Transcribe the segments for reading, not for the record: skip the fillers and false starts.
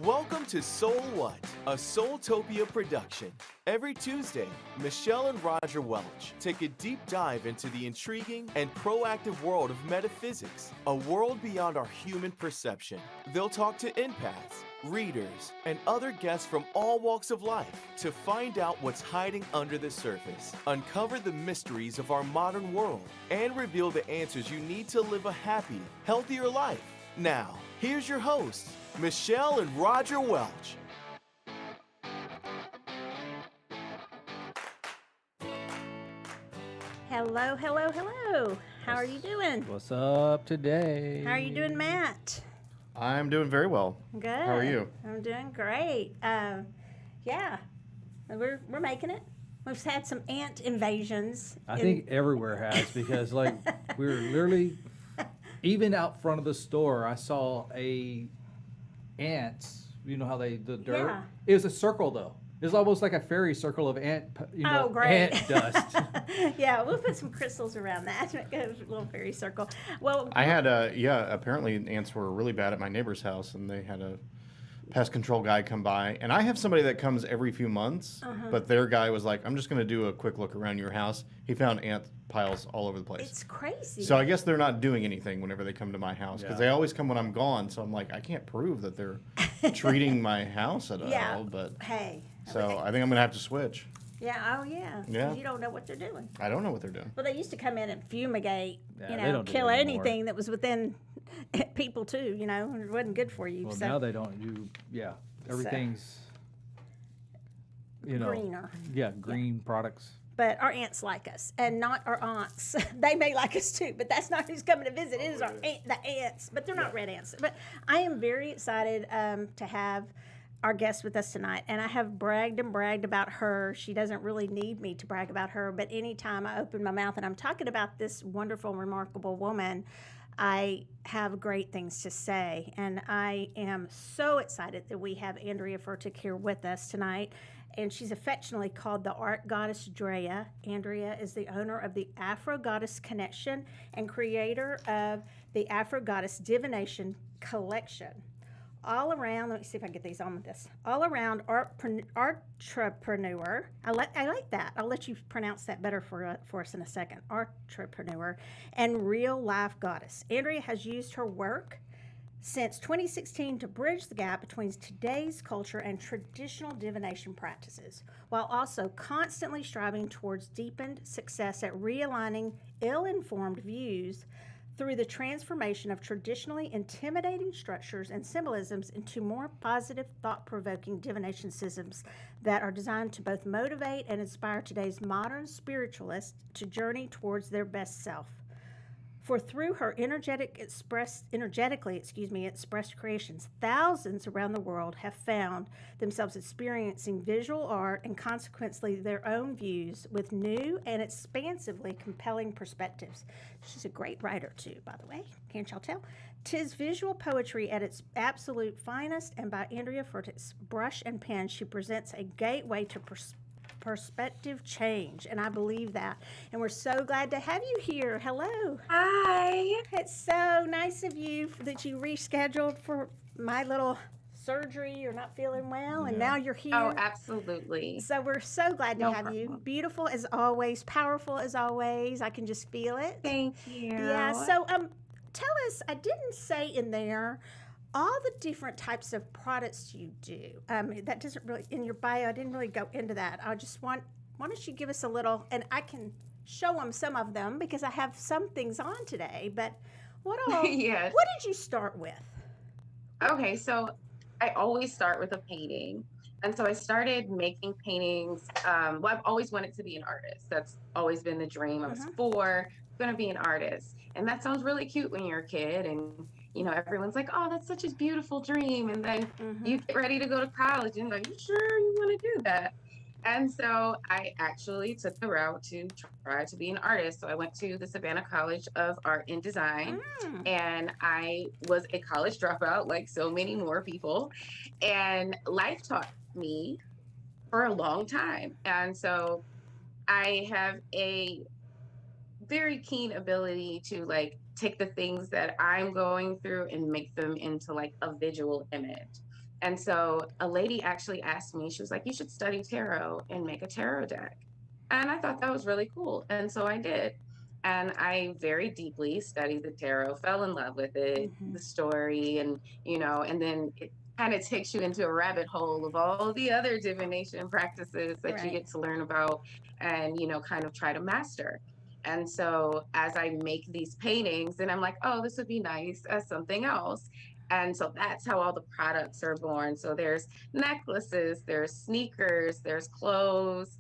Welcome to SoulWhat, a Soultopia production. Every Tuesday, Michelle and Roger Welch take a deep dive into the intriguing and proactive world of metaphysics, a world beyond our human perception. They'll talk to empaths, readers, and other guests from all walks of life to find out what's hiding under the surface, uncover the mysteries of our modern world, and reveal the answers you need to live a happy, healthier life. Now, here's your hosts, Michelle and Roger Welch. Hello, hello, hello. How are you doing? What's up today? How are you doing, Matt? I'm doing very well. Good. How are you? I'm doing great. Yeah, we're making it. We've had some ant invasions. I think everywhere has because like we were literally even out front of the store. I saw ants. You know how the dirt. Yeah. It was a circle though. It was almost like a fairy circle of ant. Oh, great. Ant dust. Yeah, we'll put some crystals around that. A little fairy circle. Well, I had apparently ants were really bad at my neighbor's house, and they had a pest control guy come by. And I have somebody that comes every few months, but their guy was like, I'm just going to do a quick look around your house. He found ant piles all over the place. it's crazy. So I guess they're not doing anything whenever they come to my house, because Yeah. they always come when I'm gone. So I'm like, I can't prove that they're treating my house at Yeah. all. But Hey. so I think I'm going to have to switch. Yeah, oh yeah. 'Cause Yeah. you don't know what they're doing. I don't know what they're doing. Well, they used to come in and fumigate, Yeah, they don't do kill that anymore. anything that was within people too, it wasn't good for you. Well, so now they don't. Everything's greener. Yeah, green products. But our aunts like us, and not our aunts. They may like us too, but that's not who's coming to visit. It is the ants, but they're not red ants. But I am very excited to have our guest with us tonight, and I have bragged and bragged about her. She doesn't really need me to brag about her, but anytime I open my mouth and I'm talking about this wonderful, remarkable woman, I have great things to say, and I am so excited that we have Andrea Furtick here with us tonight. And she's affectionately called the Art Goddess Drea. Andrea is the owner of the Afro Goddess Connection and creator of the Afro Goddess Divination Collection. All around, let me see if I can get these on with this. All around entrepreneur. I like that. I'll let you pronounce that better for us in a second. Entrepreneur and real life goddess. Andrea has used her work since 2016 to bridge the gap between today's culture and traditional divination practices, while also constantly striving towards deepened success at realigning ill-informed views through the transformation of traditionally intimidating structures and symbolisms into more positive, thought-provoking divination systems that are designed to both motivate and inspire today's modern spiritualists to journey towards their best self. For through her energetically expressed creations, thousands around the world have found themselves experiencing visual art and consequently their own views with new and expansively compelling perspectives. She's a great writer too, by the way. Can't y'all tell? 'Tis visual poetry at its absolute finest, and by Andrea Furtick's brush and pen, she presents a gateway to perspective change, and I believe that. And we're so glad to have you here. Hello. Hi. It's so nice of you that you rescheduled for my little surgery. You're not feeling well, and now you're here. Oh, absolutely. So we're so glad to No have you. problem. Beautiful as always, powerful as always. I can just feel it. Thank you. Yeah. So tell us, I didn't say in there all the different types of products you do. That doesn't really, in your bio, I didn't really go into that. I just why don't you give us a little, and I can show them some of them because I have some things on today, but what all, Yes. what did you start with? Okay, so I always start with a painting. And so I started making paintings. Well, I've always wanted to be an artist. That's always been the dream. I was going to be an artist. And that sounds really cute when you're a kid. And, everyone's like, oh, that's such a beautiful dream. And then you get ready to go to college and like, you sure you want to do that? And so I actually took the route to try to be an artist. So I went to the Savannah College of Art and Design, and I was a college dropout like so many more people. And life taught me for a long time. And so I have a very keen ability to take the things that I'm going through and make them into a visual image. And so a lady actually asked me, she was like, you should study tarot and make a tarot deck. And I thought that was really cool. And so I did. And I very deeply studied the tarot, fell in love with it, the story, and, and then it kind of takes you into a rabbit hole of all the other divination practices that you Right. get to learn about and, kind of try to master. And so as I make these paintings, then I'm like, oh, this would be nice as something else. And so that's how all the products are born. So there's necklaces, there's sneakers, there's clothes,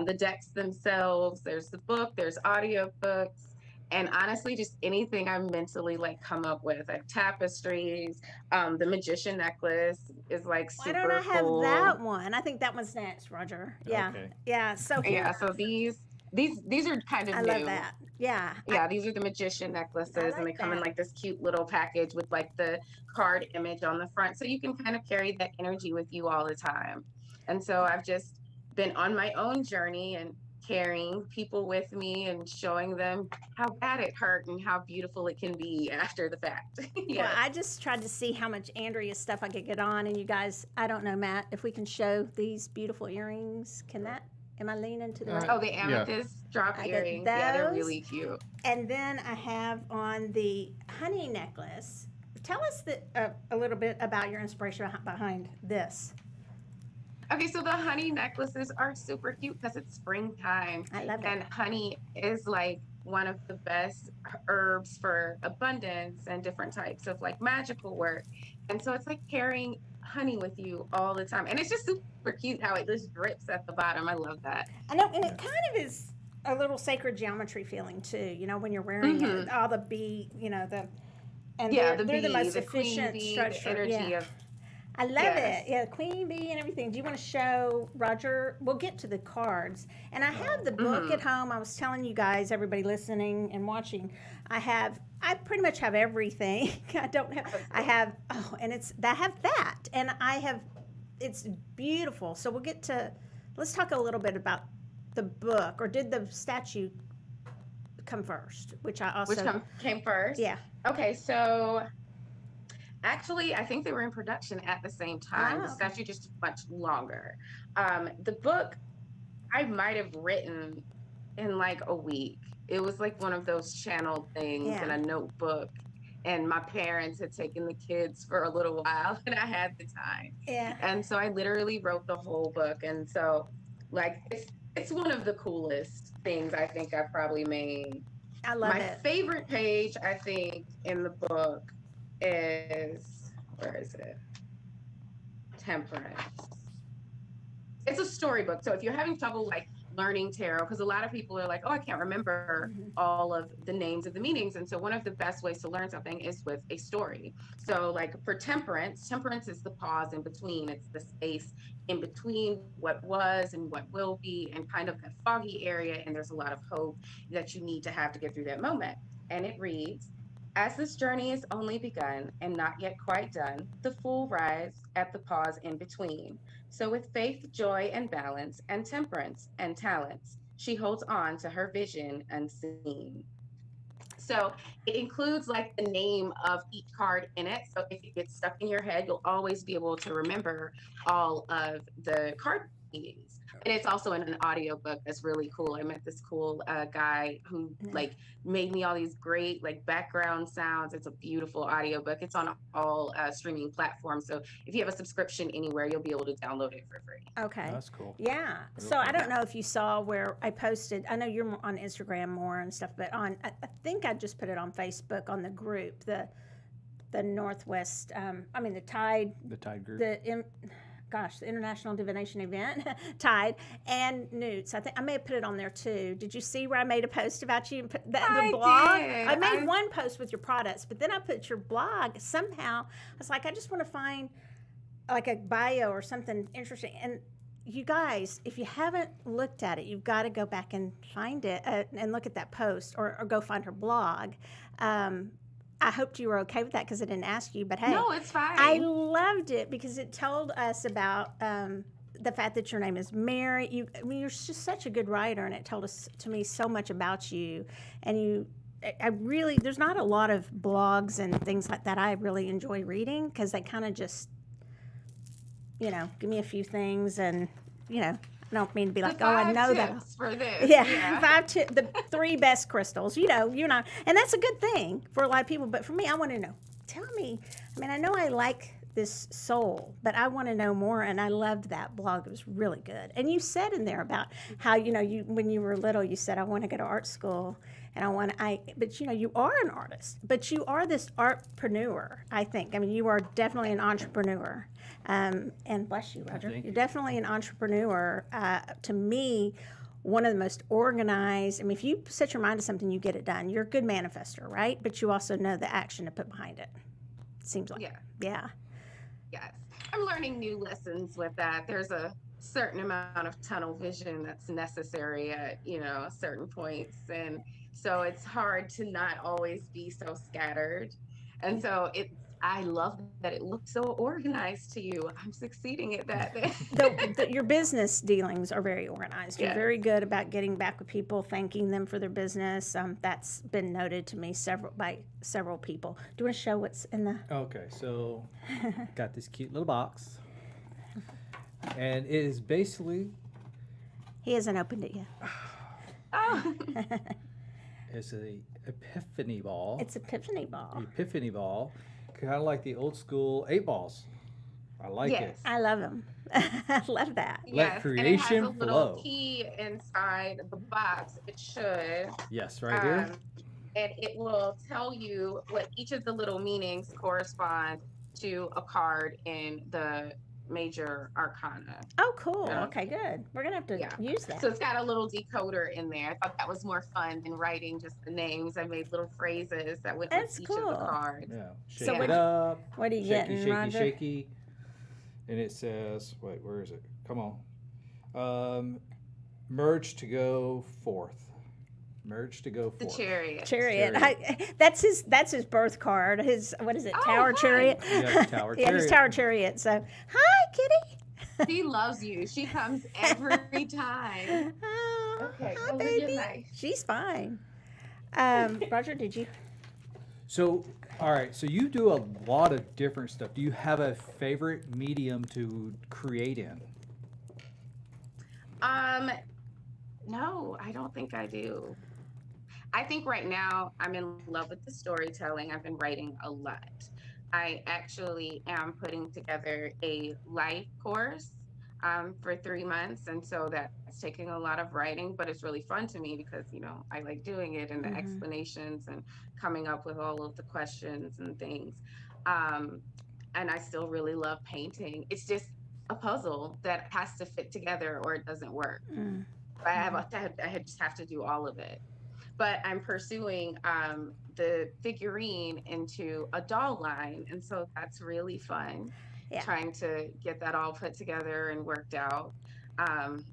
the decks themselves, there's the book, there's audiobooks, and honestly, just anything I mentally like come up with, like tapestries. The magician necklace is like Why don't I super have cool. that one? I think that one's next, Roger. Yeah. Okay. Yeah. So here, Yeah, so these are kind of I new. love that. Yeah. Yeah, these are the magician necklaces, and they like come in that. like this cute little package with like the card image on the front, so you can kind of carry that energy with you all the time. And so I've just been on my own journey and carrying people with me and showing them how bad it hurt and how beautiful it can be after the fact. Well, Yeah. I just tried to see how much Andrea stuff I could get on, and you guys, I don't know, Matt, if we can show these beautiful earrings. Can that? Am I leaning to the right? Oh, the amethyst drop I get earrings. Yeah, they're those. really cute. And then I have on the honey necklace. Tell us a little bit about your inspiration behind this. Okay, so the honey necklaces are super cute because it's springtime. I love it. And honey is like one of the best herbs for abundance and different types of like magical work. And so it's like carrying honey with you all the time. And it's just super cute how it just drips at the bottom. I love that. I know, and it kind of is a little sacred geometry feeling too. When you're wearing it, all the bee, and Yeah, they're bee, the most the queen efficient bee, structure. the energy Yeah. of I love yes. it. Yeah, queen bee and everything. Do you want to show Roger? We'll get to the cards. And I have the book at home. I was telling you guys, everybody listening and watching, I pretty much have everything. I have that. And it's beautiful. So let's talk a little bit about the book, or did the statue come first? Which came first? Yeah. Okay, so actually, I think they were in production at the same time. Oh, The okay. statue just took much longer. The book I might have written in like a week. It was like one of those channeled things in a notebook. And my parents had taken the kids for a little while, and I had the time. Yeah. And so I literally wrote the whole book. And so, like, it's one of the coolest things I think I probably made. I love My it. favorite page, I think, in the book is, where is it? Temperance. It's a storybook. So if you're having trouble like learning tarot, because a lot of people are like, oh, I can't remember all of the names of the meanings. And so one of the best ways to learn something is with a story. So like for temperance is the pause in between. It's the space in between what was and what will be, and kind of that foggy area. And there's a lot of hope that you need to have to get through that moment. And it reads, as this journey is only begun and not yet quite done, the fool rides at the pause in between. So with faith, joy, and balance, and temperance, and talents, she holds on to her vision unseen. So it includes like the name of each card in it. So if it gets stuck in your head, you'll always be able to remember all of the card meanings. And it's also in an audiobook that's really cool. I met this cool guy who like made me all these great like background sounds. It's a beautiful audiobook. It's on all streaming platforms. So if you have a subscription anywhere, you'll be able to download it for free. Okay. That's cool. Yeah. So I don't know if you saw where I posted. I know you're on Instagram more and stuff, but I think I just put it on Facebook on the group, the Northwest. The Tide. The Tide group. The International Divination Event, Tide, and Newts. I think I may have put it on there too. Did you see where I made a post about you? The blog. Did. I made one post with your products, but then I put your blog. Somehow, I was like, I just want to find like a bio or something interesting. And you guys, if you haven't looked at it, you've got to go back and find it and look at that post, or go find her blog. I hoped you were okay with that because I didn't ask you, but hey. No, it's fine. I loved it because it told us about the fact that your name is Mary. You're just such a good writer, and it told to me so much about you. And there's not a lot of blogs and things like that I really enjoy reading because they kind of just give me a few things, and I don't mean to be like, The oh, I five know that. tips for this. Yeah, the 3 best crystals. And that's a good thing for a lot of people. But for me, I want to know. Tell me. I mean, I know I like this soul, but I want to know more. And I loved that blog. It was really good. And you said in there about how you when you were little, you said, I want to go to art school, and but you are an artist, but you are this artpreneur. I think. I mean, you are definitely an entrepreneur. And bless you, Roger. Thank You're you. definitely an entrepreneur. To me, one of the most organized. I mean, if you set your mind to something, you get it done. You're a good manifester, right? But you also know the action to put behind it. Seems like. Yeah. Yes. I'm learning new lessons with that. There's a certain amount of tunnel vision that's necessary at, certain points. And so it's hard to not always be so scattered. And so I love that it looks so organized to you. I'm succeeding at that. Your business dealings are very organized. You're Yes. very good about getting back with people, thanking them for their business. That's been noted to me by several people. Do you want to show what's in the? Okay, so got this cute little box, and it is basically He hasn't opened it yet. Oh. it's a epiphany ball. It's Epiphany Ball. Epiphany ball, kind of like the old school 8 balls. I like Yes. it. I love him. I love that. Let Yes, creation and it has a little flow. key inside the box. It should. Yes, right here. And it will tell you what each of the little meanings correspond to a card in the major arcana. Oh, cool. Yeah. Okay, good. We're gonna have to Yeah. use that. So it's got a little decoder in there. I thought that was more fun than writing just the names. I made little phrases that went That's with each of cool. the cards. Yeah, shake So it what- up. What are you Shaky, getting, shaky, Roger? shaky. And it says, wait, where is it? Come on. Merge to go forth. Merge to go The forth. chariot. Chariot. That's his birth card. His what is it? Oh, Tower hi. Chariot. Yeah, Tower Yeah, he's Chariot. Tower Chariot. So, hi, Kitty. She loves you. She comes every time. Oh, Okay, hi, go live your baby. life. She's fine. Roger, did you? So, all right, so you do a lot of different stuff. Do you have a favorite medium to create in? No, I don't think I do. I think right now I'm in love with the storytelling. I've been writing a lot. I actually am putting together a life course for 3 months. And so that's taking a lot of writing, but it's really fun to me because, I like doing it and the explanations and coming up with all of the questions and things. And I still really love painting. It's just a puzzle that has to fit together or it doesn't work. I just have to do all of it. But I'm pursuing the figurine into a doll line. And so that's really fun. Yeah. Trying to get that all put together and worked out.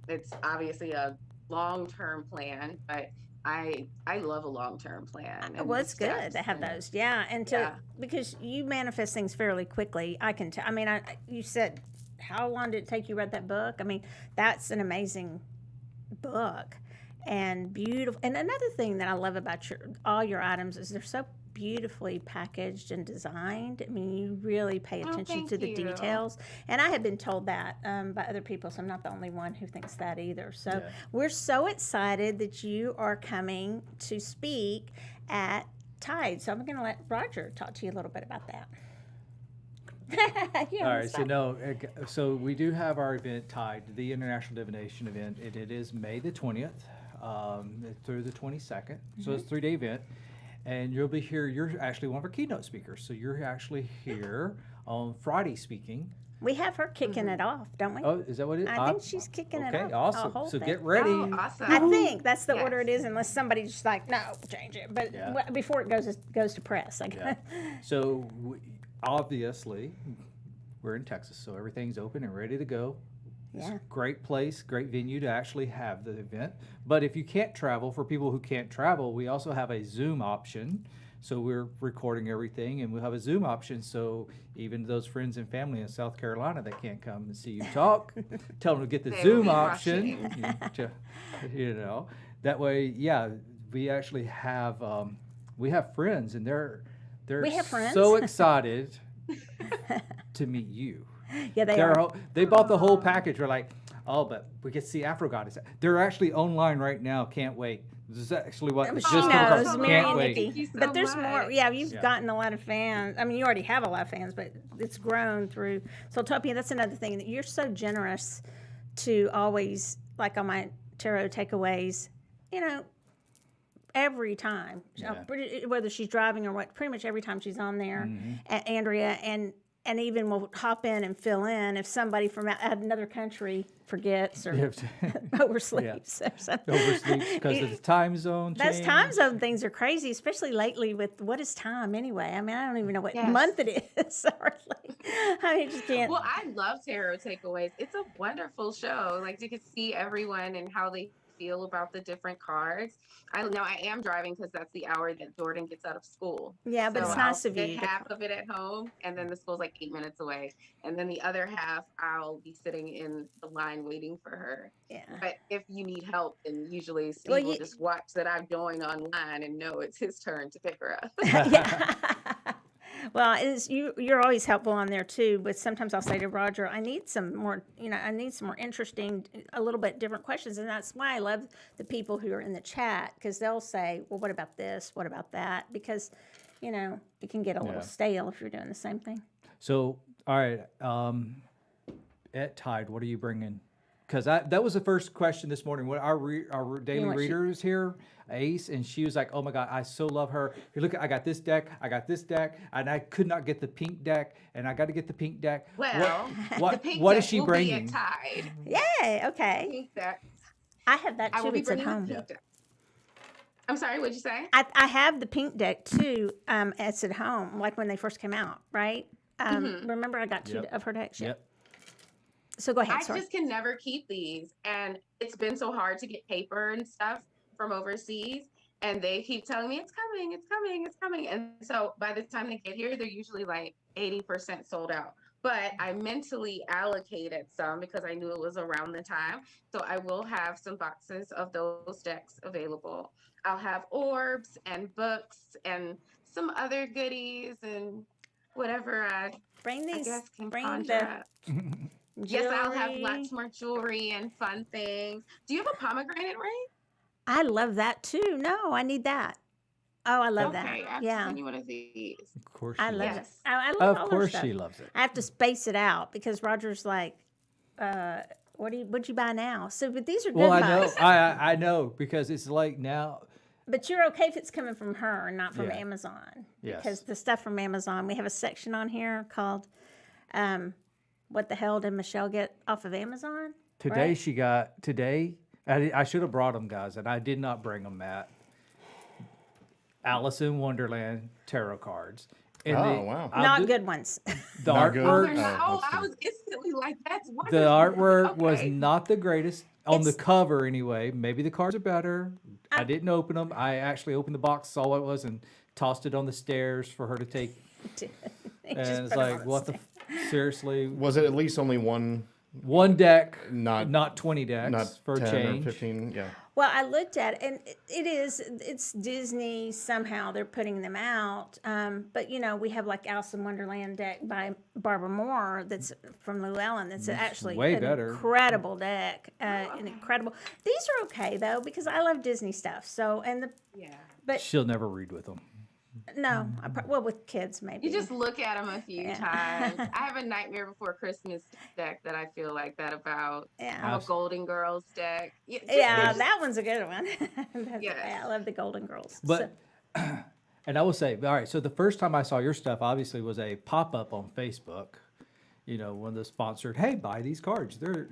It's obviously a long-term plan, but I love a long-term plan. And Well, the it's good steps to have and- those. Yeah, and because you manifest things fairly quickly. I can tell. I mean, you said, how long did it take you to write that book? I mean, that's an amazing book and beautiful. And another thing that I love about all your items is they're so beautifully packaged and designed. I mean, you really pay attention thank to the you. details. And I have been told that by other people, so I'm not the only one who thinks that either. So Yeah. we're so excited that you are coming to speak at Tide. So I'm going to let Roger talk to you a little bit about that. All right, so we do have our event tied to the International Divination event. It is May the 20th through the 22nd. So it's a 3-day event. And you'll be here. You're actually one of our keynote speakers. So you're actually here on Friday speaking. We have her kicking it off, don't we? Oh, is that what it is? I think she's kicking it off. Okay, the awesome. whole So thing. get ready. Oh, awesome. I think that's the Yes. order it is, unless somebody's just like, no, change it. But Yeah. before it goes to press, like, Yeah. So obviously, we're in Texas, so everything's open and ready to go. It's Yeah. a great place, great venue to actually have the event. But if you can't travel, for people who can't travel, we also have a Zoom option. So we're recording everything, and we'll have a Zoom option. So even those friends and family in South Carolina that can't come and see you talk, tell them to get the They will Zoom be option. That way, yeah, we actually have we have friends, and they're We have friends? so excited to meet you. Yeah, they are. They bought the whole package. We're like, oh, but we get to see Afro Goddess. They're actually online right now. Can't wait. This is actually what She just came knows, across. Mary Can't and wait. Nikki. Thank you so But there's more. much. Yeah, you've Yeah. gotten a lot of fans. I mean, you already have a lot of fans, but it's grown through Soultopia. That's another thing, that you're so generous to always, like on my tarot takeaways, you know, every time, Yeah. whether she's driving or what, pretty much every time she's on there, Mm-hmm. Andrea, and even will hop in and fill in if somebody from another country forgets or oversleeps or something. Oversleeps because of the time zone change. Those time zone things are crazy, especially lately with what is time anyway? I mean, I don't even know what Yes. month it is. Hardly. I mean, just can't. Well, I love tarot takeaways. It's a wonderful show. Like you can see everyone and how they feel about the different cards. I am driving because that's the hour that Jordan gets out of school. Yeah, but So it's nice I'll of you get to- half of it at home, and then the school's like 8 minutes away, and then the other half I'll be sitting in the line waiting for her. Yeah. But if you need help, then usually Steve Well, will you- just watch that I've joined online and know it's his turn to pick her up. Yeah. Well, you're always helpful on there too, but sometimes I'll say to Roger, I need some more, I need some more interesting, a little bit different questions. And that's why I love the people who are in the chat, because they'll say, well, what about this? What about that? Because, it can get a little stale if you're doing the same thing. So, all right, at Tide, what are you bringing? Because that was the first question this morning. What our daily what she- reader is here, Ace, and she was like, "Oh my God, I so love her. Here, look, I got this deck, and I could not get the pink deck, and I got to get the pink deck. Well, what the pink what deck is she will bringing? Be a Tide. Yay, okay. Pink deck. I have that I will too. be It's at bringing the home. pink deck. I'm sorry, what'd you say? I have the pink deck too. It's at home, like when they first came out, right? Remember, I got two Yep. of her decks. Yep. So go ahead. I Sorry. just can never keep these. And it's been so hard to get paper and stuff from overseas. And they keep telling me it's coming, it's coming, it's coming. And so by the time they get here, they're usually like 80% sold out. But I mentally allocated some because I knew it was around the time. So I will have some boxes of those decks available. I'll have orbs and books and some other goodies and whatever I guess can conjure up. Yes, I'll have jewelry. lots more jewelry and fun things. Do you have a pomegranate ring? I love that too. No, I need that. Oh, I love Okay, I that. have Yeah, to send you one of these. Of course, I she love loves it. Yes. I love Of all her course, stuff. she loves it. I have to space it out because Roger's like, what'd you buy now? So, but these are good Well, I know, buys. I know, because it's like now. But you're okay if it's coming from her and not from Yeah. Amazon. Yes. Because the stuff from Amazon, we have a section on here called "What the hell did Michelle get off of Amazon?" Today right? she got I should have brought them, guys, and I did not bring them, Matt. Alice in Wonderland tarot cards. And Oh, wow. Not good ones. The Not good? Oh, they're artwork, not, Oh, I let's was instantly like, that's the wonderful. artwork was Okay. not the greatest on the It's- cover anyway. Maybe the cards are better. I didn't open them. I actually opened the box, saw what it was, and tossed it on the stairs for her to take. Just And it's put 'em on like, the what the seriously? Was it at least only one, One deck, Not- not 20 decks not for a 10 change. or 15? Yeah. Well, I looked at it, and it's Disney. Somehow they're putting them out. But we have like Alice in Wonderland deck by Barbara Moore that's from Llewellyn. That's actually way an better. incredible deck. An incredible. These are okay though because I love Disney stuff. So Yeah. but She'll never read with them. no, well with kids maybe. You just look at them a few Yeah. times. I have a Nightmare Before Christmas deck that I feel like that about. I Yeah. have a Golden Girls deck. Yeah, Yeah, that one's a good one. Yes. I love the Golden Girls. But, and I will say, all right, so the first time I saw your stuff obviously was a pop up on Facebook, one of the sponsored, hey, buy these cards. They're,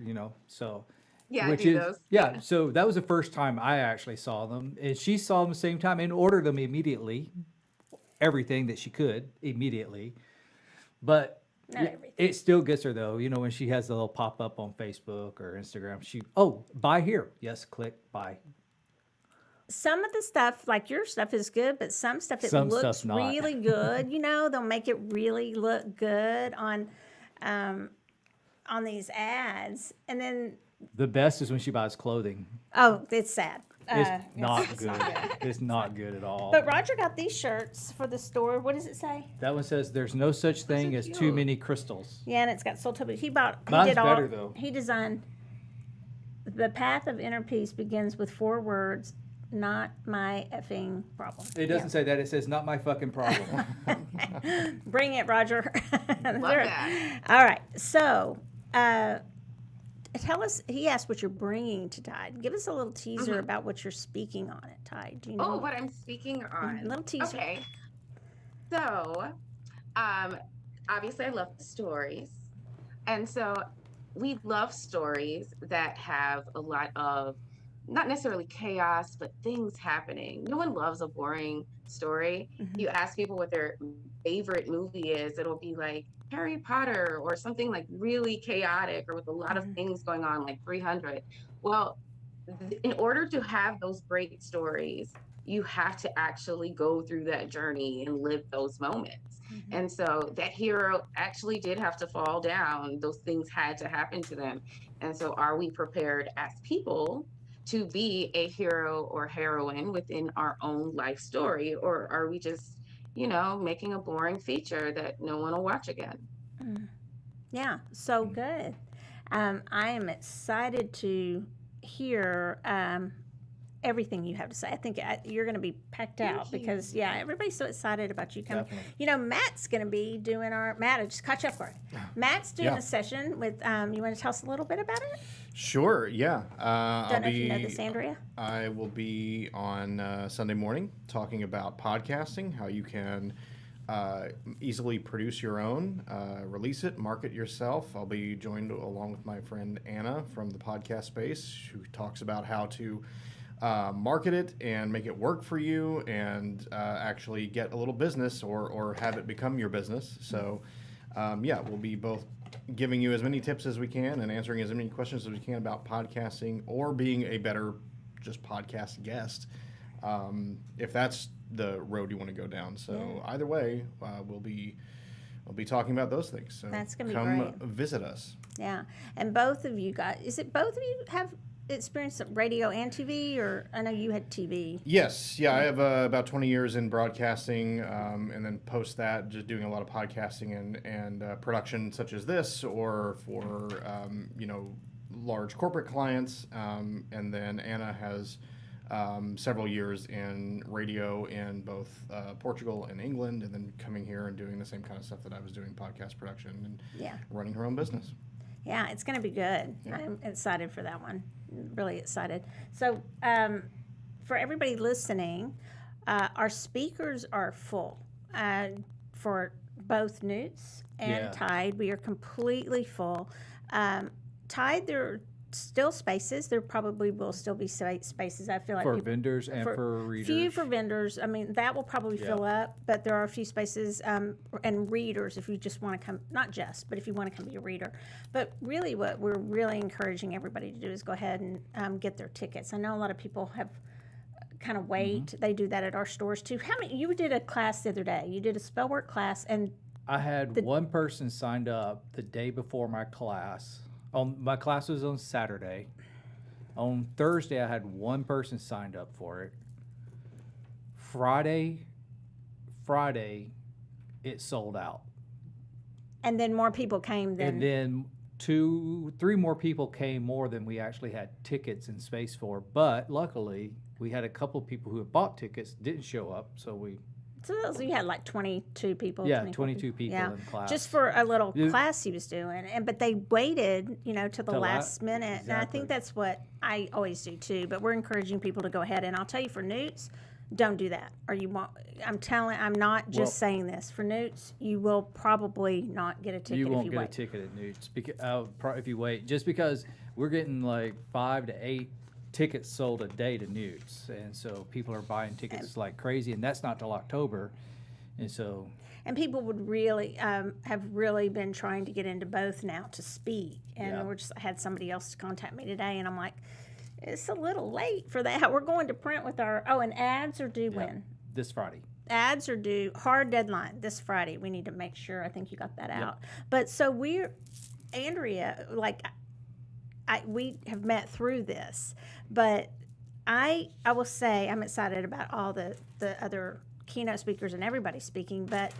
so. Yeah, I do those. Yeah, so that was the first time I actually saw them. And she saw them the same time and ordered them immediately, everything that she could immediately. But Not yeah, everything. it still gets her though, when she has the little pop up on Facebook or Instagram, buy here. Yes, click buy. Some of the stuff, like your stuff, is good, but some stuff Some looks stuff's not. really good. They'll make it really look good on these ads, and then The best is when she buys clothing. it's sad. It's not good. It's not good at all. But Roger got these shirts for the store. What does it say? That one says there's no such thing as too cute. many crystals. Yeah, and it's got Soultopia. Mine's better, though. He designed the path of inner peace begins with 4 words. Not my effing problem. It doesn't say that. It says not my fucking problem. Bring it, Roger. Love that. All right. So, tell us. He asked what you're bringing to Tide. Give us a little teaser about what you're speaking on at Tide. Do you know? Oh, what I'm speaking on. Little teaser. Okay. So, obviously, I love stories, and so we love stories that have a lot of, not necessarily chaos, but things happening. No one loves a boring story. You ask people what their favorite movie is, it'll be like Harry Potter or something like really chaotic or with a lot of things going on, like 300. Well, in order to have those great stories, you have to actually go through that journey and live those moments. And so that hero actually did have to fall down. Those things had to happen to them. And so are we prepared as people to be a hero or heroine within our own life story, or are we just, making a boring feature that no one will watch again? Yeah, so good. I am excited to hear everything you have to say. I think you're going to be packed out because, everybody's so excited about you coming. Definitely. Matt's going to be doing Matt, I just caught you up for it. Matt's doing a session with, you want to tell us a little bit about it? Sure, yeah. Don't know if you know this, Andrea. I will be on Sunday morning talking about podcasting, how you can easily produce your own, release it, market yourself. I'll be joined along with my friend Anna from the podcast space, who talks about how to market it and make it work for you and actually get a little business or have it become your business. So, we'll be both giving you as many tips as we can and answering as many questions as we can about podcasting or being a better just podcast guest, if that's the road you want to go down. So either way, we'll be talking about those things. So that's gonna be come great. Visit us. Yeah, and both of you guys, is it both of you have experience of radio and TV, or I know you had TV? Yes, I have about 20 years in broadcasting, and then post that, just doing a lot of podcasting and production such as this, or for large corporate clients. And then Anna has several years in radio in both Portugal and England, and then coming here and doing the same kind of stuff that I was doing, podcast production and running her own business. Yeah, it's going to be good. Yeah. I'm excited for that one. Really excited. So, for everybody listening, our speakers are full for both Newts and Tide. We are completely full. Tide, there are still spaces. There probably will still be spaces. I feel like for vendors and for readers. Few for vendors. I mean, that will probably fill up, but there are a few spaces and readers if you just want to come. Not just, but if you want to come be a reader. But really, what we're really encouraging everybody to do is go ahead and get their tickets. I know a lot of people have kind of wait. They do that at our stores too. How many? You did a class the other day. You did a spell work class, and I had one person signed up the day before my class. My class was on Saturday. On Thursday, I had one person signed up for it. Friday, it sold out. And then more people came And then 2-3 more people came more than we actually had tickets and space for. But luckily, we had a couple of people who had bought tickets, didn't show up, so we... So you had like 22 people. Yeah, 22 people in class. Just for a little class he was doing. But they waited, to the last minute. Exactly. And I think that's what I always do too. But we're encouraging people to go ahead. And I'll tell you, for Newts, don't do that. Or you won't. I'm not just saying this. For Newts, you will probably not get a ticket if you wait. You won't get a ticket at Newts if you wait. Just because we're getting like 5 to 8 tickets sold a day to Newts, and so people are buying tickets like crazy, and that's not till October, and people would really have really been trying to get into both now to speak, and I had somebody else contact me today, and I'm like, it's a little late for that. We're going to print with and ads are due when? This Friday. Ads are due, hard deadline this Friday. We need to make sure. I think you got that out. But so Andrea, we have met through this, but I will say I'm excited about all the other keynote speakers and everybody speaking, but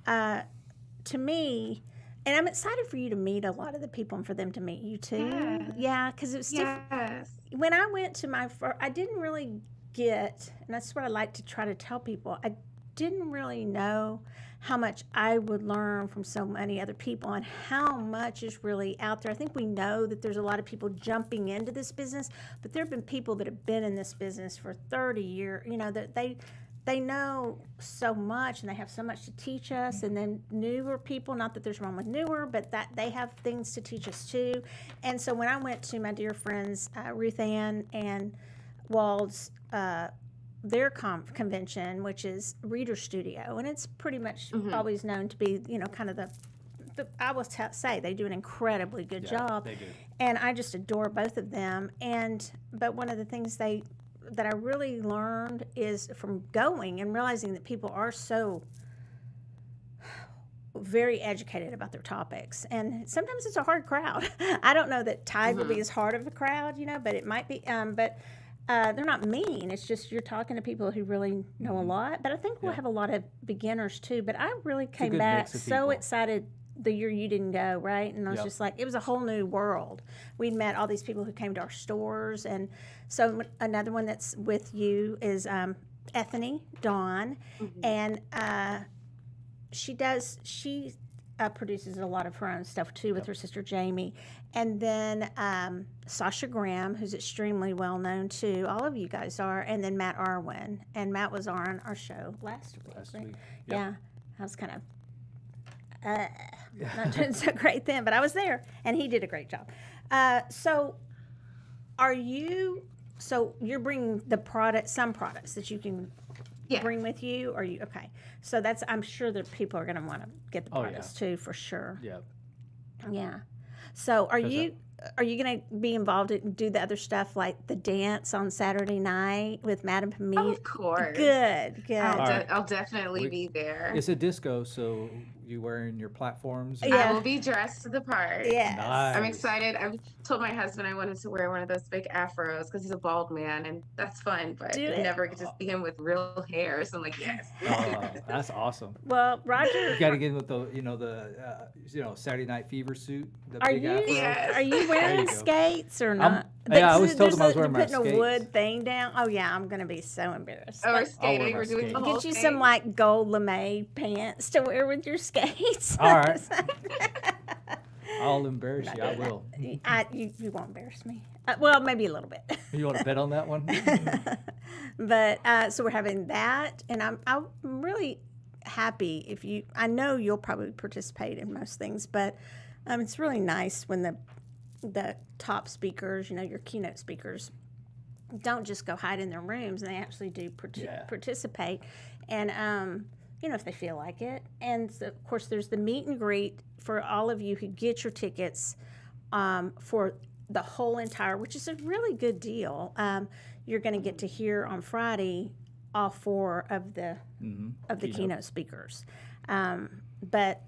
to me, and I'm excited for you to meet a lot of the people and for them to meet you too. Yes. Yeah, because it was different. Yes. When I went to my first, I didn't really get, and that's what I like to try to tell people, I didn't really know how much I would learn from so many other people and how much is really out there. I think we know that there's a lot of people jumping into this business, but there have been people that have been in this business for 30 years, you know, that they know so much and they have so much to teach us. And then newer people, not that there's wrong with newer, but that they have things to teach us too. And so when I went to my dear friends, Ruth Ann and Wald's, their convention, which is Reader Studio, and it's pretty much always known to be, you know, kind of the I will say they do an incredibly good job. They do. And I just adore both of them. But one of the things that I really learned is from going and realizing that people are so very educated about their topics, and sometimes it's a hard crowd. I don't know that Tide will be as hard of a crowd, you know, but it might be. But they're not mean. It's just you're talking to people who really know a lot. But I think we'll have a lot of beginners too. But I really came good back mix of so people. excited the year you didn't go, right? And I was just like, it was a whole new world. We'd met all these people who came to our stores. And so another one that's with you is Ethany Dawn. And she produces a lot of her own stuff too with her sister Jamie. And then Sasha Graham, who's extremely well known too. All of you guys are. And then Matt Arwin. And Matt was on our show last week. Last right? week. Yeah. I was kind of not doing so great then, but I was there. And he did a great job. So you're bringing some products that you can bring with you? Or you okay? So I'm sure that people are going to want to get the products too, for sure. Yeah. Yeah. So are you going to be involved and do the other stuff like the dance on Saturday night with Madame Pamela? Of course. Good. I'll definitely be there. It's a disco, so you wearing your platforms? Yeah. I will be dressed to the part. Yes. Nice. I'm excited. I've told my husband I wanted to wear one of those big afros because he's a bald man, and that's fun. But Do I it. never get to see him with real hair, so I'm like, yes. That's awesome. Well, Roger, You got to get in with the Saturday Night Fever suit. The are big you afro. Yes. are you wearing There you go. skates or I'm- not? yeah, I was told them I was wearing my They're putting skates. a wood thing down. Oh yeah, I'm gonna be so embarrassed. Oh, we're Like, skating. my We're doing the skates. whole get you thing. some like gold lame pants to wear with your skates. All right. I'll embarrass you. I will. You won't embarrass me. Well, maybe a little bit. You want to bet on that one? But so we're having that, and I'm really happy if you. I know you'll probably participate in most things, but it's really nice when the top speakers, your keynote speakers, don't just go hide in their rooms, and they actually do participate, and if they feel like it. And so, of course, there's the meet and greet for all of you who get your tickets for the whole entire, which is a really good deal. You're going to get to hear on Friday all four of the keynote speakers. But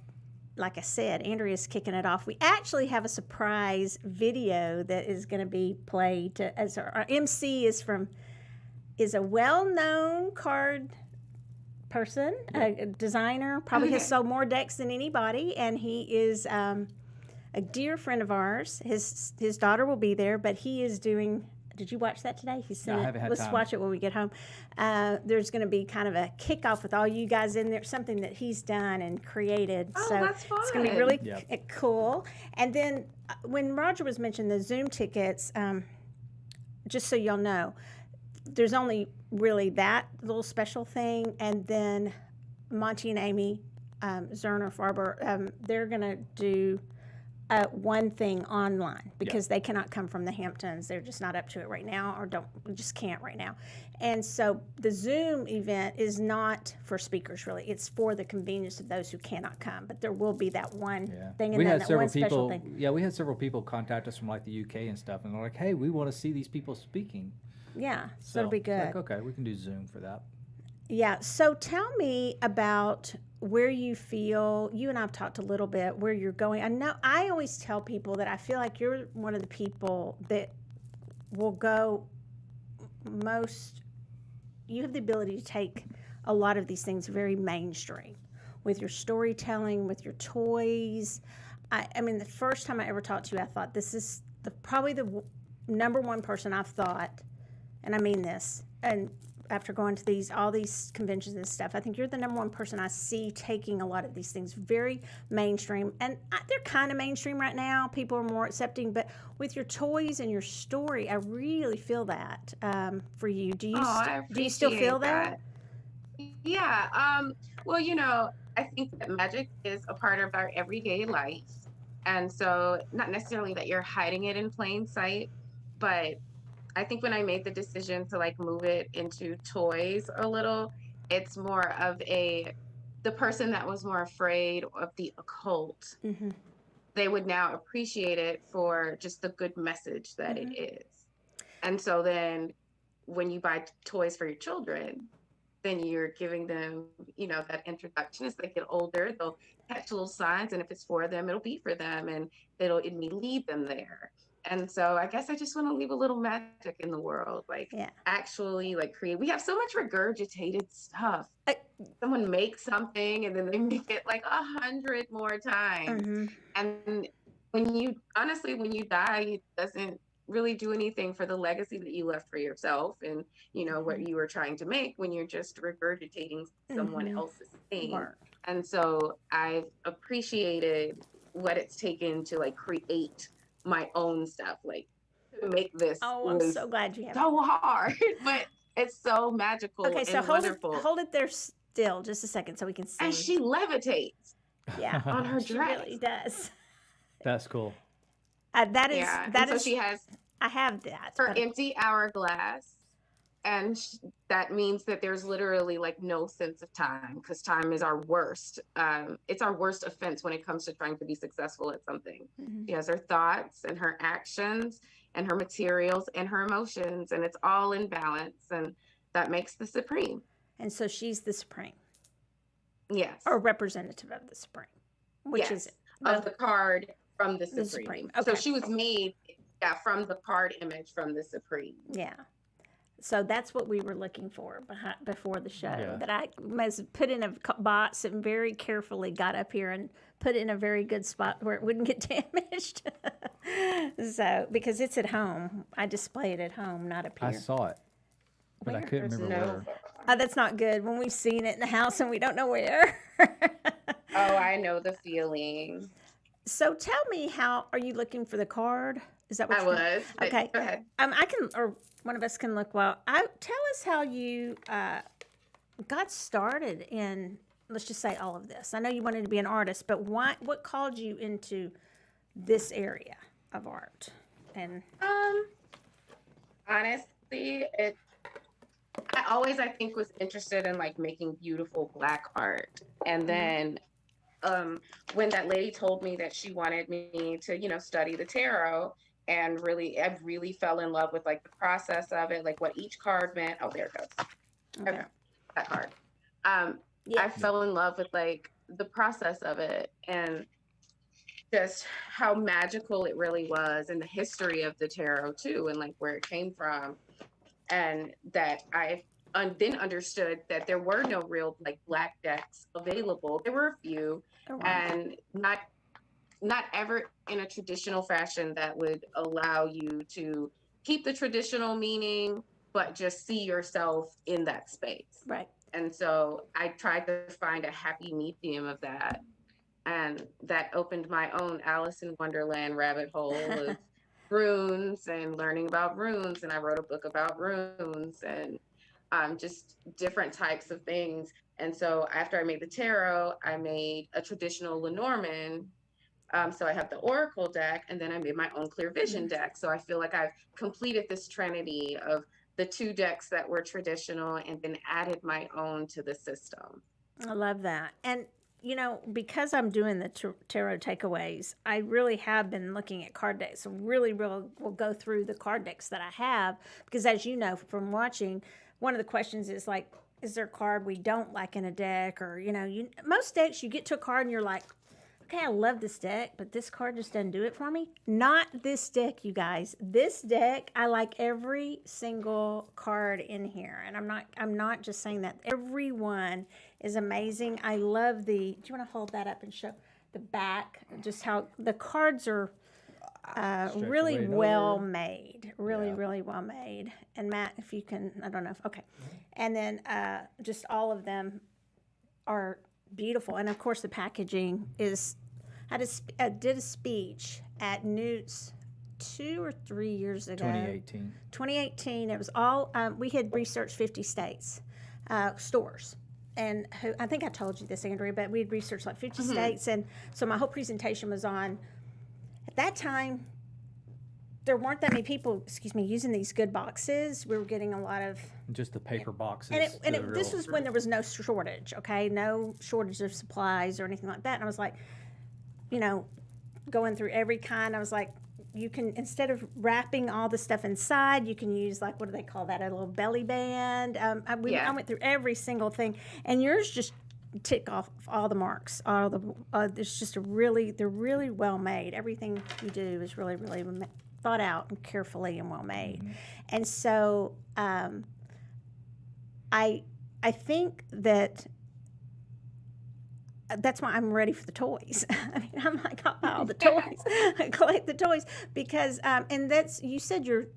like I said, Andrea's kicking it off. We actually have a surprise video that is going to be played as our MC is a well-known card person, a designer, probably has sold more decks than anybody, and he is a dear friend of ours. His daughter will be there, but he is doing. Did you watch that today? He sent I haven't had Let's time. watch it when we get home. There's going to be kind of a kickoff with all you guys in there, something that he's done and created. Oh, so that's it's going to be fun. really Yep. cool. And then when Roger was mentioning the Zoom tickets, just so y'all know, there's only really that little special thing, and then Monty and Amy Zerner Farber, they're going to do one thing online because they cannot come from the Hamptons. They're just not up to it right now, or just can't right now. And so the Zoom event is not for speakers really. It's for the convenience of those who cannot come. But there will be that one thing, and we then had that several one special people. thing. Yeah, we had several people contact us from like the UK and stuff, and they're like, "Hey, we want to see these people speaking." Yeah, so it'll be it's good. like, okay, we can do Zoom for that. Yeah, so tell me about where you feel, you and I have talked a little bit, where you're going. I know I always tell people that I feel like you're one of the people that will go you have the ability to take a lot of these things very mainstream with your storytelling, with your toys. I mean, the first time I ever talked to you, I thought this is probably the number one person I've thought, and I mean this, and after going to all these conventions and stuff, I think you're the number one person I see taking a lot of these things very mainstream. And they're kind of mainstream right now. People are more accepting. But with your toys and your story, I really feel that for you. Do you still feel that? Yeah. Well, I think that magic is a part of our everyday life. And so not necessarily that you're hiding it in plain sight, but I think when I made the decision to like move it into toys a little, it's more of the person that was more afraid of the occult, Mm-hmm. they would now appreciate it for just the good message that Mm-hmm. it is. And so then when you buy toys for your children, then you're giving them, that introduction. As they get older, they'll catch little signs, and if it's for them, it'll be for them, and it may lead them there. And so I guess I just want to leave a little magic in the world, like actually like create. We have so much regurgitated stuff. Someone makes something and then they make it like 100 more times. Mm-hmm. And when you die, it doesn't really do anything for the legacy that you left for yourself and what you were trying to make when you're just regurgitating someone else's thing. Right. And so I've appreciated what it's taken to like create my own stuff, like to make this. Oh, I'm so glad you have so hard, but it's so magical. Okay, so and wonderful. Hold it there still just a second so we can see. And she levitates. Yeah, on her she dress. really does. That's cool. That is. So she has. I have that. Her empty hourglass, and that means that there's literally like no sense of time, because time is our worst. It's our worst offense when it comes to trying to be successful at something. Mm-hmm. She has her thoughts and her actions and her materials and her emotions, and it's all in balance, and that makes the supreme. And so she's the supreme. Yes. Or representative of the supreme, which is of the card from the supreme. Okay. So she was made from the card image from the supreme. Yeah. So that's what we were looking for before the show. Yeah. That I was put in a box and very carefully got up here and put it in a very good spot where it wouldn't get damaged. So because it's at home, I display it at home, not up here. I saw it, but I couldn't remember where. That's not good when we've seen it in the house and we don't know where. Oh, I know the feeling. So tell me, how are you looking for the card? Is that what I was? Okay. Go ahead. I can, or one of us can look. Tell us how you got started in, let's just say, all of this. I know you wanted to be an artist, but what called you into this area of art? And honestly, I think was interested in like making beautiful Black art, and then when that lady told me that she wanted me to study the tarot, and I really fell in love with like the process of it, like what each card meant. Oh, there it goes. Okay, that card. I fell in love with like the process of it and just how magical it really was, and the history of the tarot too, and like where it came from. And that I then understood that there were no real like Black decks available. There were a few, and not ever in a traditional fashion that would allow you to keep the traditional meaning, but just see yourself in that space. Right. And so I tried to find a happy medium of that, and that opened my own Alice in Wonderland rabbit hole of runes and learning about runes. And I wrote a book about runes and just different types of things. And so after I made the tarot, I made a traditional Lenormand. So I have the Oracle deck, and then I made my own Clear Vision deck. So I feel like I've completed this trinity of the two decks that were traditional and then added my own to the system. I love that. And because I'm doing the tarot takeaways, I really have been looking at card decks. So really, we'll go through the card decks that I have, because as you know from watching, one of the questions is like, is there a card we don't like in a deck? Or, most decks you get to a card and you're like, okay, I love this deck, but this card just doesn't do it for me. Not this deck, you guys. This deck, I like every single card in here, and I'm not just saying that. Every one is amazing. I love do you want to hold that up and show the back? Just how the cards are really well made. Really well made. And Matt, if you can, I don't know. Okay. And then just all of them are beautiful. And of course the packaging is, I did a speech at Newt's 2 or 3 years ago. 2018. It was all, we had researched 50 states, stores. And I think I told you this, Andrea, but we had researched like 50 states. And so my whole presentation was on, at that time, there weren't that many people, using these good boxes. We were getting a lot of... Just the paper boxes. This was when there was no shortage, okay? No shortage of supplies or anything like that. And I was like, going through every kind. I was like, you can, instead of wrapping all the stuff inside, you can use, like, what do they call that? A little belly band. I went through every single thing. And yours just tick off all the marks. There's just they're really well made. Everything you do is really, really thought out and carefully and well made. And so I think that's why I'm ready for the toys. I mean, I'm like, I'll buy all the toys. I collect the toys because, and that's, you said you're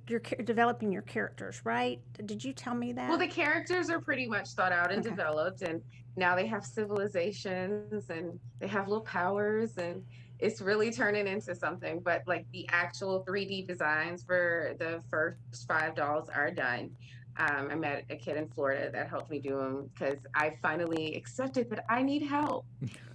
developing your characters, right? Did you tell me that? Well, the characters are pretty much thought out and developed, and now they have civilizations and they have little powers, and it's really turning into something. But like the actual 3D designs for the first 5 dolls are done. I met a kid in Florida that helped me do them because I finally accepted that I need help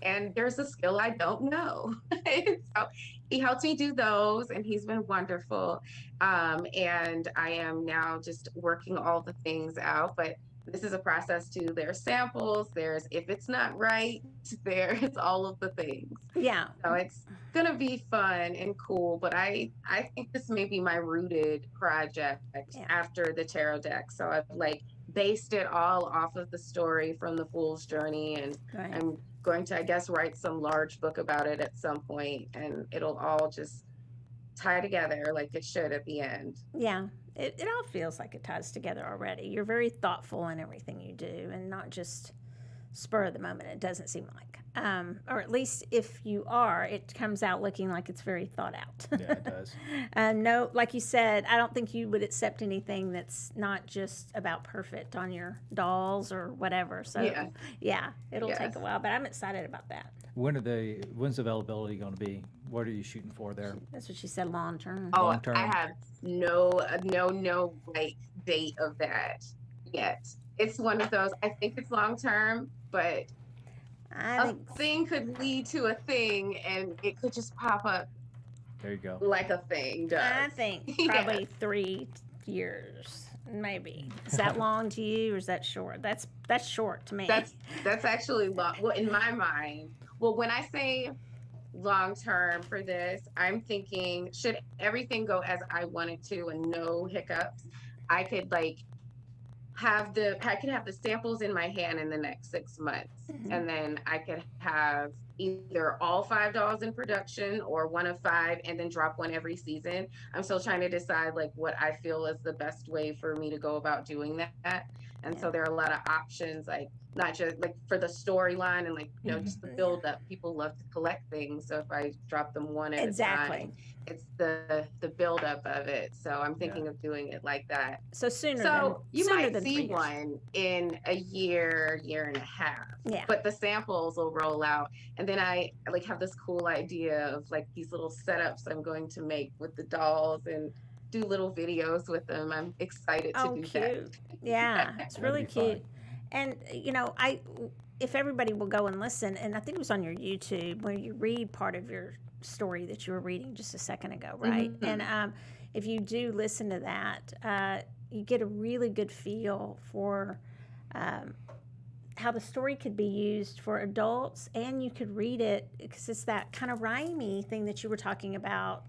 and there's a skill I don't know. So he helped me do those and he's been wonderful. And I am now just working all the things out, but this is a process too. There's samples, there's if it's not right, there's all of the things. Yeah. So it's gonna be fun and cool, but I think this may be my rooted project after the tarot deck. So I've like based it all off of the story from the Fool's Journey, and I'm going to, I guess, write some large book about it at some point, and it'll all just tie together like it should at the end. Yeah. It all feels like it ties together already. You're very thoughtful in everything you do and not just spur of the moment. It doesn't seem like. Or at least if you are, it comes out looking like it's very thought out. Yeah, it does. No, like you said, I don't think you would accept anything that's not just about perfect on your dolls or whatever. So, yeah it'll take a while, but I'm excited about that. When's availability going to be? What are you shooting for there? That's what she said, long term. Oh, Long term. I have no right date of that yet. It's one of those, I think it's long term, but a thing could lead to a thing and it could just pop up. There you go. Like a thing does. I think probably 3 years, maybe. Is that long to you or is that short? That's short to me. That's actually long. Well, in my mind, when I say long term for this, I'm thinking, should everything go as I want it to and no hiccups, I could have the samples in my hand in the next 6 months. And then I could have either all 5 dolls in production or 1 of 5 and then drop one every season. I'm still trying to decide what I feel is the best way for me to go about doing that. And so there are a lot of options, not just for the storyline and just the build up. People love to collect things. So if I drop them one at a time, it's the build up of it. So I'm thinking of doing it like that. So you might see one in a year and a half. Yeah. But the samples will roll out. And then I have this cool idea of these little setups I'm going to make with the dolls and do little videos with them. I'm excited to do that. Yeah, it's really cute. And if everybody will go and listen, and I think it was on your YouTube where you read part of your story that you were reading just a second ago, right? And if you do listen to that, you get a really good feel for how the story could be used for adults, and you could read it because it's that kind of rhymey thing that you were talking about,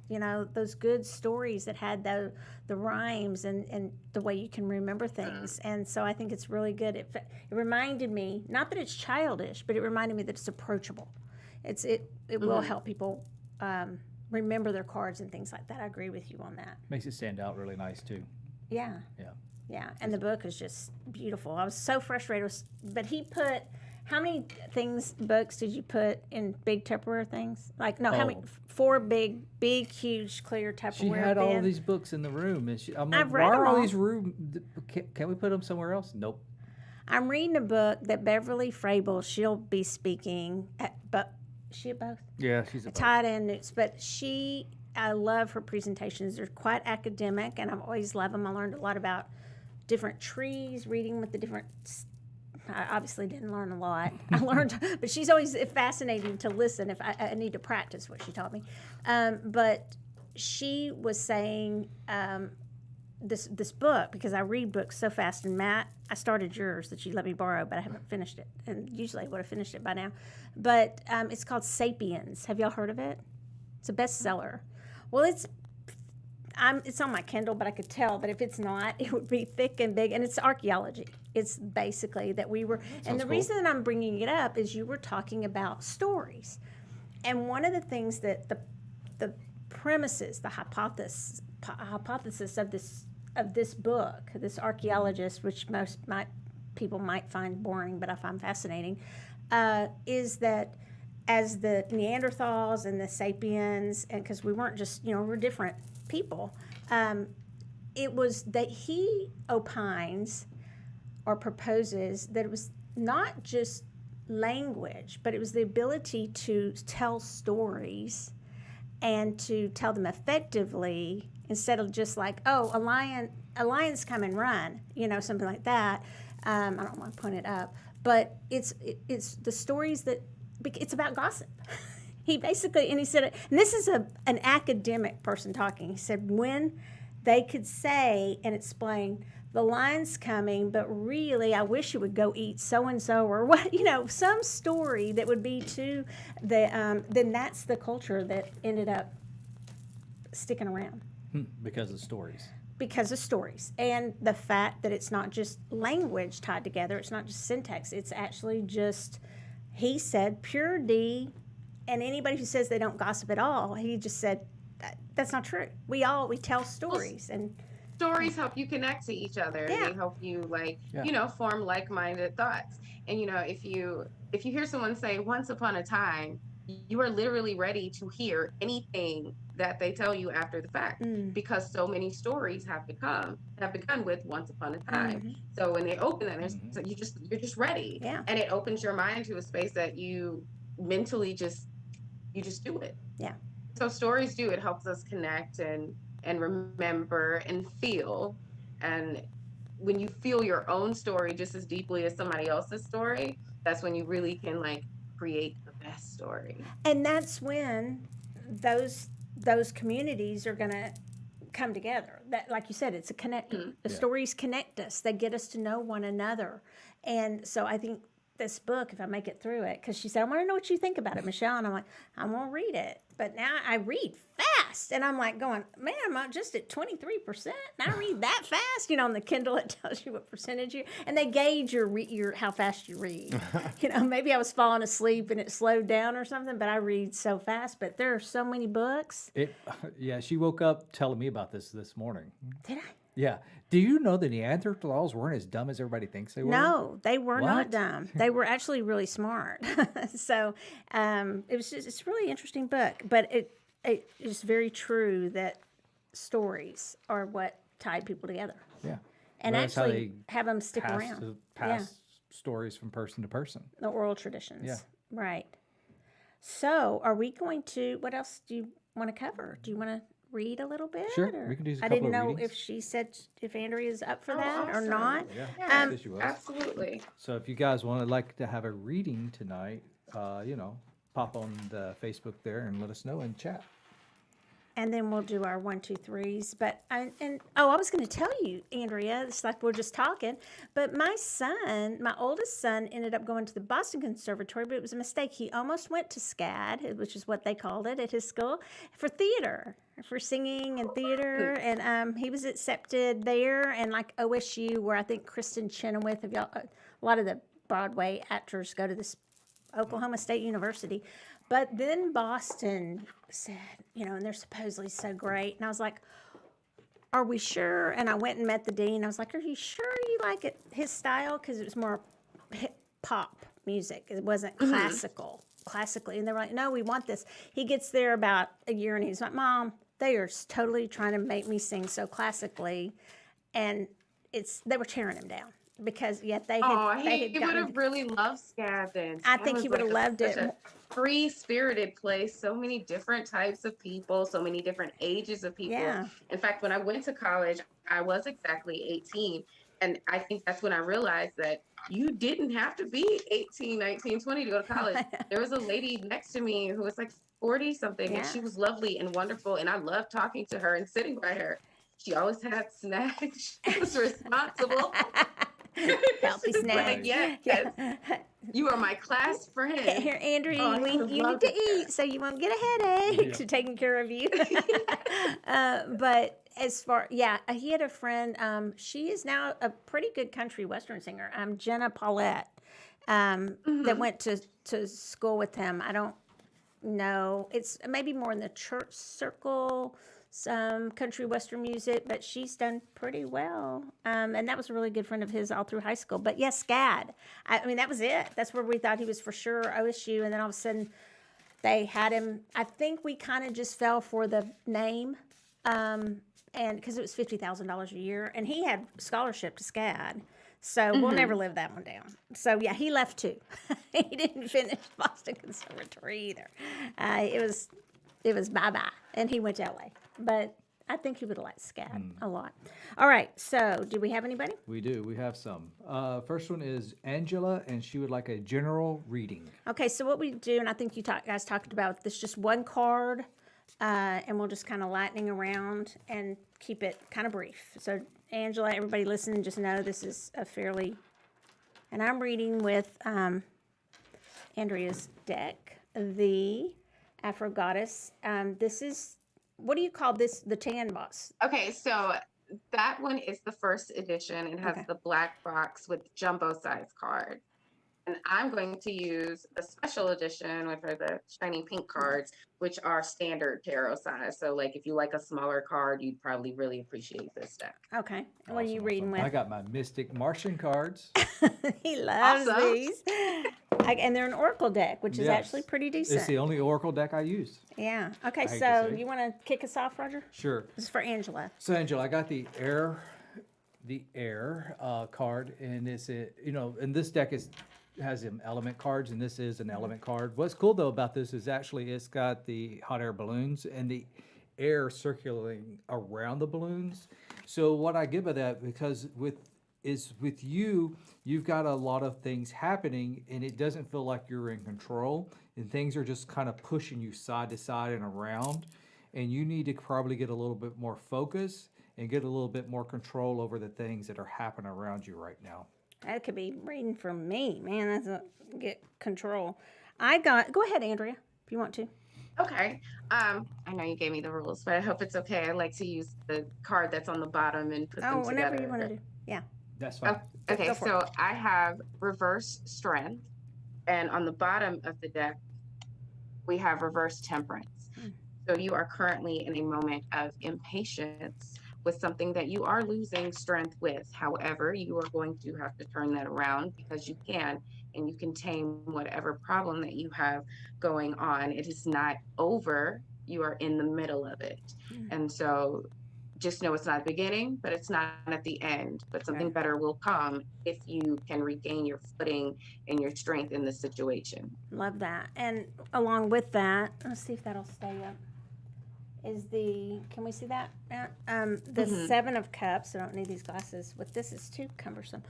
those good stories that had the rhymes and the way you can remember things. And so I think it's really good. It reminded me, not that it's childish, but it reminded me that it's approachable. it will help people remember their cards and things like that. I agree with you on that. Makes it stand out really nice too. Yeah. Yeah. Yeah, and the book is just beautiful. I was so frustrated, but he put, how many books did you put in big Tupperware things? Like, no, how many? 4 big, huge, clear Tupperware. She had all bins. these books in the room, and I'm like, I've read why are them all all. these room? Can we put them somewhere else? Nope. I'm reading a book that Beverly Frable, she'll be speaking at, but she at both? Yeah, she's a Tied and Newts, but I love her presentations. They're quite academic, and I've always loved them. I learned a lot about different trees, reading with the different. I obviously didn't learn a lot. I learned, but she's always fascinating to listen. If I need to practice what she taught me, but she was saying this book, because I read books so fast. And Matt, I started yours that you let me borrow, but I haven't finished it. And usually I would have finished it by now. But it's called *Sapiens*. Have y'all heard of it? It's a bestseller. Well, it's on my Kindle, but I could tell that if it's not, it would be thick and big. And it's archaeology. It's basically that we were. And the reason that I'm bringing it up is you were talking about stories. And one of the things that the premises, the hypothesis of this book, this archaeologist, which people might find boring, but I find fascinating, is that as the Neanderthals and the Sapiens, and because we weren't just, we're different people, it was that he opines or proposes that it was not just language, but it was the ability to tell stories and to tell them effectively, instead of just like, oh, a lion's come and run, something like that. I don't want to point it up, but it's the stories that, it's about gossip. He basically, and he said, and this is an academic person talking. He said, when they could say and explain, the lion's coming, but really, I wish it would go eat so and so, or what, some story that would be to the. Then that's the culture that ended up sticking around. Because of stories. Because of stories, and the fact that it's not just language tied together. It's not just syntax. It's actually just, he said, pure D. And anybody who says they don't gossip at all, he just said, that's not true. We tell stories, and stories help you connect to each other. Yeah. They help you form like-minded thoughts. And if you hear someone say once upon a time, you are literally ready to hear anything that they tell you after the fact, because so many stories have begun with once upon a time. Mm-hmm. So when they open that, so you're just ready. Yeah. And it opens your mind to a space that you mentally just do it. Yeah. So stories do, it helps us connect and remember and feel. And when you feel your own story just as deeply as somebody else's story, that's when you really can create the best story. And that's when those communities are going to come together. That, like you said, it's a connector. The stories connect us. They get us to know one another. And so I think this book, if I make it through it, because she said, I want to know what you think about it, Michelle. And I'm like, I'm going to read it. But now I read fast. And I'm like going, man, I'm just at 23%. And I read that fast. On the Kindle, it tells you what percentage and they gauge your how fast you read. Maybe I was falling asleep and it slowed down or something, but I read so fast. But there are so many books. She woke up telling me about this morning. Did I? Yeah. Do you know the Neanderthals weren't as dumb as everybody thinks they were? No, they were not What? dumb. They were actually really smart. So it's a really interesting book. But it is very true that stories are what tied people together. Yeah. And Well, that's how actually they have them stick around. Pass stories from person to person. The oral traditions. Yeah. Right. So are we going to, what else do you want to cover? Do you want to read a little bit? Sure, or- we can do a I couple didn't of know readings. if she said if Andrea's up for Oh, that or awesome. not. Yeah. Yeah, Yes, she was. absolutely. So if you guys like to have a reading tonight, pop on the Facebook there and let us know in chat. And then we'll do our 1, 2, 3s. But I was going to tell you, Andrea. It's like we're just talking. But my oldest son, ended up going to the Boston Conservatory, but it was a mistake. He almost went to SCAD, which is what they called it at his school, for theater, for singing and theater. And he was accepted there, and like OSU, where I think Kristen Chenoweth, a lot of the Broadway actors go to this Oklahoma State University. But then Boston said, and they're supposedly so great. And I was like, are we sure? And I went and met the dean. I was like, are you sure you like it, his style? Because it was more hip pop music. It wasn't classically. And they were like, no, we want this. He gets there about a year and he's like, Mom, they are totally trying to make me sing so classically. And they were tearing him down. Because they had he would have really loved SCAD then. I think he would have loved it. A free-spirited place, so many different types of people, so many different ages of people. Yeah. In fact, when I went to college, I was exactly 18. And I think that's when I realized that you didn't have to be 18, 19, 20 to go to college. There was a lady next to me who was like 40 something, and she was lovely and wonderful. And I loved talking to her and sitting by her. She always had snacks. She was responsible. Healthy snacks. Yes. You are my class friend. Here, Andrew, you need to eat so you won't get a headache. To taking care of you. But as far, he had a friend. She is now a pretty good country western singer. Jenna Paulette, that went to school with him. I don't know. It's maybe more in the church circle. Some country western music, but she's done pretty well. And that was a really good friend of his all through high school. But yes, SCAD. I mean, that was it. That's where we thought he was for sure OSU. And then all of a sudden they had him. I think we kind of just fell for the name. And because it was $50,000 a year. And he had scholarship to SCAD. So we'll never live that one down. So yeah, he left too. He didn't finish Boston Conservatory either. It was bye-bye. And he went to LA. But I think he would have liked SCAD a lot. All right. So, do we have anybody? We do. We have some. First one is Angela, and she would like a general reading. Okay. So, what we do, and I think you guys talked about this, just one card, and we'll just kind of lightning around and keep it kind of brief. So, Angela, everybody listening, just know this is a fairly, and I'm reading with Andrea's deck, the Afro Goddess. This is, what do you call this? The tan box. Okay, so that one is the first edition. It has the black box with jumbo size cards. And I'm going to use the special edition, which are the shiny pink cards, which are standard tarot size. So, like, if you like a smaller card, you'd probably really appreciate this deck. Okay. Awesome. What are you reading with? I got my Mystic Martian cards. He loves these. And they're an Oracle deck, which is actually pretty decent. It's the only Oracle deck I use. Yeah. Okay, so you want to kick us off, Roger? Sure. This is for Angela. So, Angela, I got the air card, and it's and this deck has them element cards, and this is an element card. What's cool though about this is actually it's got the hot air balloons and the air circulating around the balloons. So what I get by that, because with you, you've got a lot of things happening, and it doesn't feel like you're in control, and things are just kind of pushing you side to side and around, and you need to probably get a little bit more focus and get a little bit more control over the things that are happening around you right now. That could be reading from me, man. That's a get control. Go ahead, Andrea, if you want to. Okay. I know you gave me the rules, but I hope it's okay. I like to use the card that's on the bottom and put them together. Whenever you want to do. Yeah. That's fine. Okay, so I have reverse strength, and on the bottom of the deck, we have reverse temperance. So you are currently in a moment of impatience with something that you are losing strength with. However, you are going to have to turn that around because you can, and you can tame whatever problem that you have going on. It is not over. You are in the middle of it. And so just know it's not the beginning, but it's not at the end. But something better will come if you can regain your footing and your strength in the situation. Love that. And along with that, let's see if that'll stay up. Can we see that? The Seven of Cups. I don't need these glasses. With this, it's too cumbersome.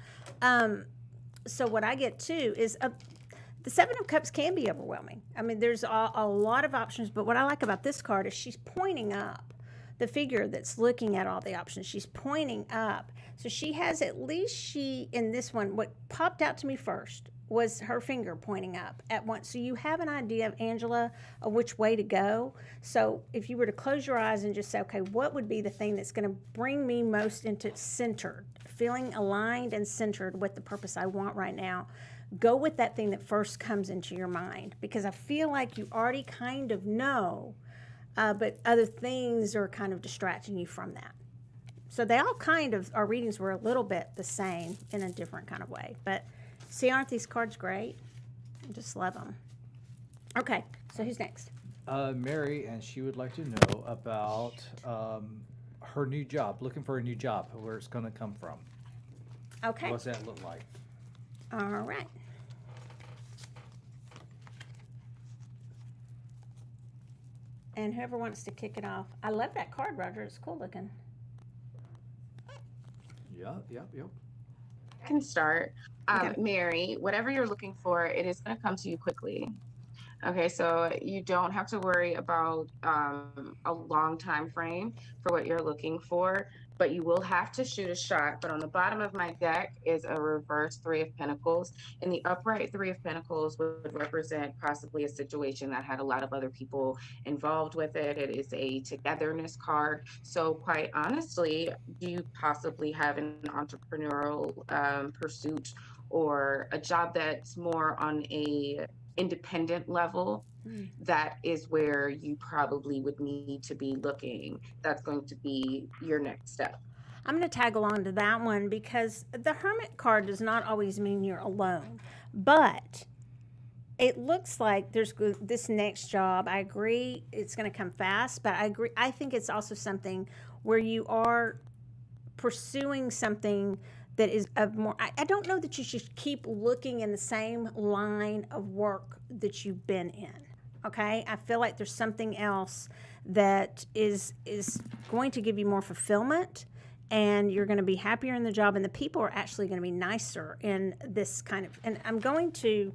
So what I get too is the Seven of Cups can be overwhelming. I mean, there's a lot of options, but what I like about this card is she's pointing up. The figure that's looking at all the options, she's pointing up. So she has in this one, what popped out to me first was her finger pointing up at once. So you have an idea of, Angela, of which way to go. So if you were to close your eyes and just say, okay, what would be the thing that's going to bring me most into centered, feeling aligned and centered with the purpose I want right now, go with that thing that first comes into your mind, because I feel like you already kind of know, but other things are kind of distracting you from that. So they all kind of, our readings were a little bit the same in a different kind of way. But see, aren't these cards great? I just love them. Okay, so who's next? Mary, and she would like to know about her new job, looking for a new job, where it's going to come from. Okay. What's that look like? All right. And whoever wants to kick it off. I love that card, Roger. It's cool looking. Yep. I can start. Okay. Mary, whatever you're looking for, it is going to come to you quickly. Okay, so you don't have to worry about a long time frame for what you're looking for, but you will have to shoot a shot. But on the bottom of my deck is a reverse Three of Pentacles, and the upright Three of Pentacles would represent possibly a situation that had a lot of other people involved with it. It is a togetherness card. So quite honestly, do you possibly have an entrepreneurial pursuit or a job that's more on a independent level? That is where you probably would need to be looking. That's going to be your next step. I'm going to tag along to that one, because the Hermit card does not always mean you're alone. But it looks like there's this next job. I agree it's going to come fast, but I think it's also something where you are pursuing something that is of more, I don't know that you should keep looking in the same line of work that you've been in, okay? I feel like there's something else that is going to give you more fulfillment, and you're going to be happier in the job, and the people are actually going to be nicer in this kind of, and I'm going to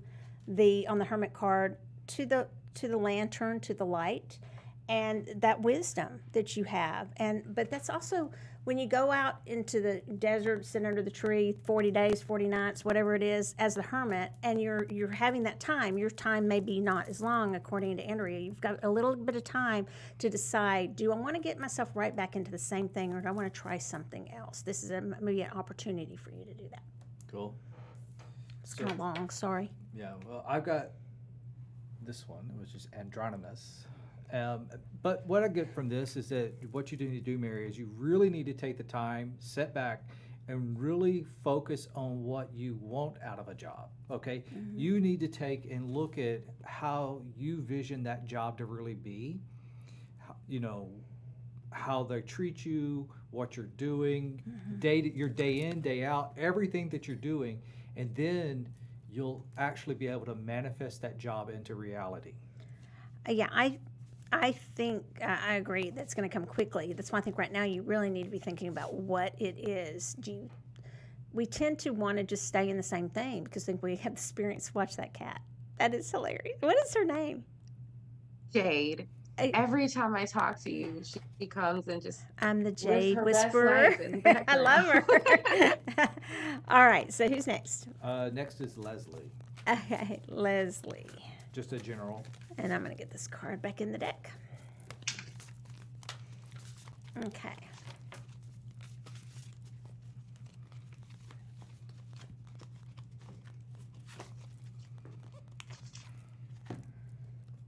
on the Hermit card, to the lantern, to the light, and that wisdom that you have. But that's also, when you go out into the desert, sit under the tree, 40 days, 40 nights, whatever it is, as the hermit, and you're having that time, your time may be not as long, according to Andrea. You've got a little bit of time to decide, do I want to get myself right back into the same thing, or do I want to try something else? This is maybe an opportunity for you to do that. Cool. It's kind of long, sorry. Yeah, well, I've got this one, which is Andronimus. But what I get from this is that what you need to do, Mary, is you really need to take the time, sit back, and really focus on what you want out of a job, okay? Mm-hmm. You need to take and look at how you vision that job to really be, how they treat you, what you're doing, mm-hmm. Your day in, day out, everything that you're doing, and then you'll actually be able to manifest that job into reality. Yeah, I think I agree that's going to come quickly. That's why I think right now you really need to be thinking about what it is. We tend to want to just stay in the same thing because I think we have the experience. Watch that cat. That is hilarious. What is her name? Jade. Every time I talk to you, she comes and just... I'm the Jade Whisperer. I love her. All right, so who's next? Next is Leslie. Okay, Leslie. Just a general. And I'm going to get this card back in the deck. Okay.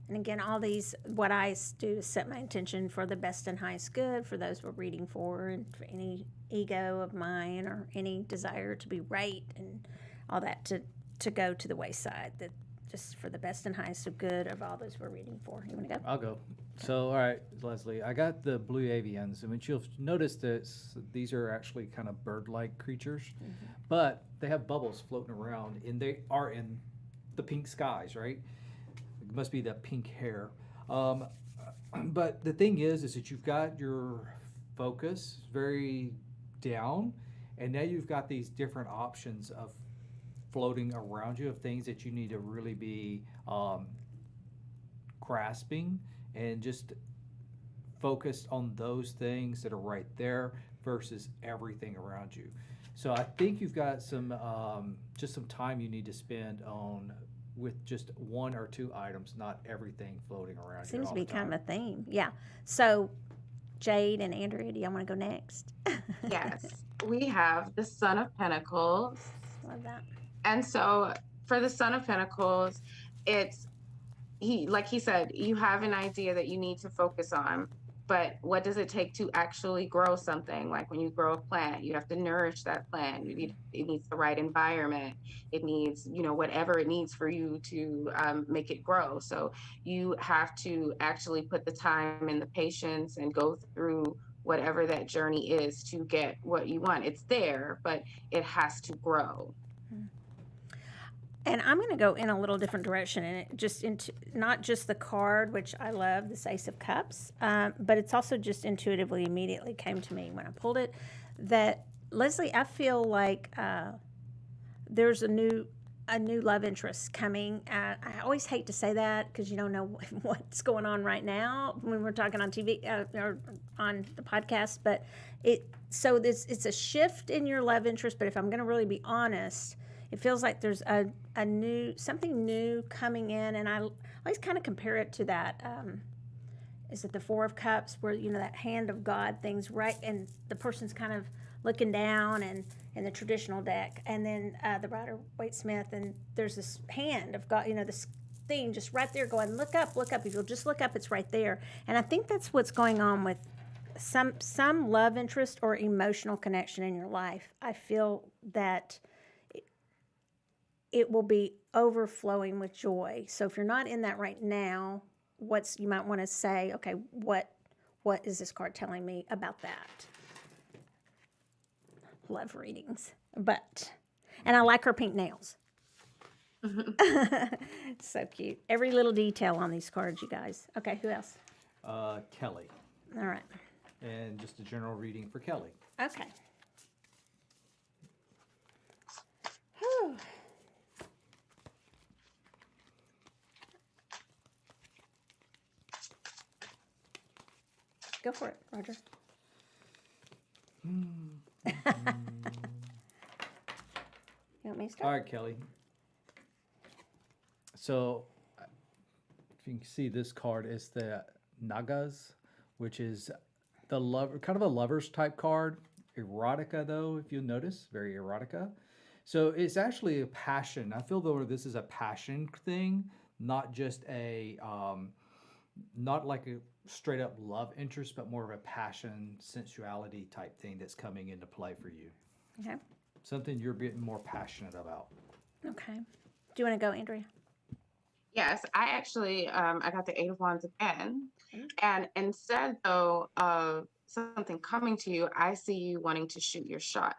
And again, all these, what I do is set my intention for the best and highest good for those we're reading for, and for any ego of mine or any desire to be right and all that to go to the wayside. That just for the best and highest of good of all those we're reading for. You want to go? I'll go. So, all right, Leslie, I got the blue avians. I mean, you'll notice that these are actually kind of bird-like creatures, mm-hmm. but they have bubbles floating around, and they are in the pink skies, right? It must be that pink hair. But the thing is that you've got your focus very down, and now you've got these different options of floating around you of things that you need to really be grasping and just focused on those things that are right there versus everything around you. So I think you've got some just some time you need to spend on with just one or two items, not everything floating around. Seems to be kind of a theme. Yeah. So Jade and Andrea, do y'all want to go next? Yes. We have the Son of Pentacles. Love that. And so for the Son of Pentacles, it's like he said, you have an idea that you need to focus on, but what does it take to actually grow something? Like when you grow a plant, you have to nourish that plant. It needs the right environment. It needs, whatever it needs for you to make it grow. So you have to actually put the time and the patience and go through whatever that journey is to get what you want. It's there, but it has to grow. And I'm going to go in a little different direction, and it just into not just the card, which I love, this Ace of Cups, but it's also just intuitively, immediately came to me when I pulled it that Leslie, I feel like there's a new love interest coming. I always hate to say that because you don't know what's going on right now when we're talking on TV or on the podcast, but it's a shift in your love interest. But if I'm going to really be honest, it feels like there's something new coming in, and I always kind of compare it to that. Is it the Four of Cups, where that hand of God thing's right, and the person's kind of looking down, and in the traditional deck, and then the Rider Waite Smith, and there's this hand of God, this thing just right there going, look up, look up. If you'll just look up, it's right there. And I think that's what's going on with some love interest or emotional connection in your life. I feel that it will be overflowing with joy. So if you're not in that right now, you might want to say, okay, what is this card telling me about that? Love readings, and I like her pink nails. So cute. Every little detail on these cards, you guys. Okay, who else? Kelly. All right. And just a general reading for Kelly. Okay. Whew. Go for it, Roger. You want me to start? All right, Kelly. So, if you can see, this card is the Nagas, which is the kind of a lover's type card. Erotica, though, if you notice, very erotica. So it's actually a passion. I feel though this is a passion thing, not just not like a straight up love interest, but more of a passion, sensuality type thing that's coming into play for you. Okay. Something you're getting more passionate about. Okay. Do you want to go, Andrea? Yes, I actually, I got the Eight of Wands again. And instead, though, of something coming to you, I see you wanting to shoot your shot.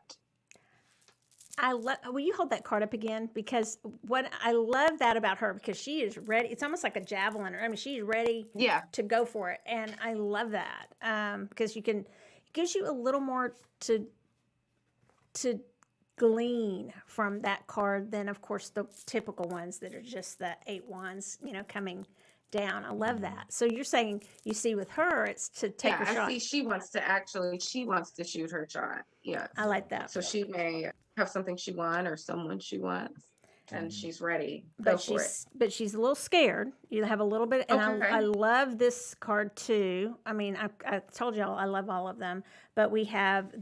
Will you hold that card up again? Because what I love that about her, because she is ready. It's almost like a javelin. I mean, she's ready to go for it. And I love that because it gives you a little more to glean from that card than, of course, the typical ones that are just the 8 wands, coming down. I love that. So you're saying you see with her, it's to take her shot. I see she wants to shoot her shot. Yes. I like that. So she may have something she wants or someone she wants, and she's ready. But she's a little scared. You have a little bit, and Okay. I love this card too. I mean, I told y'all I love all of them, but we have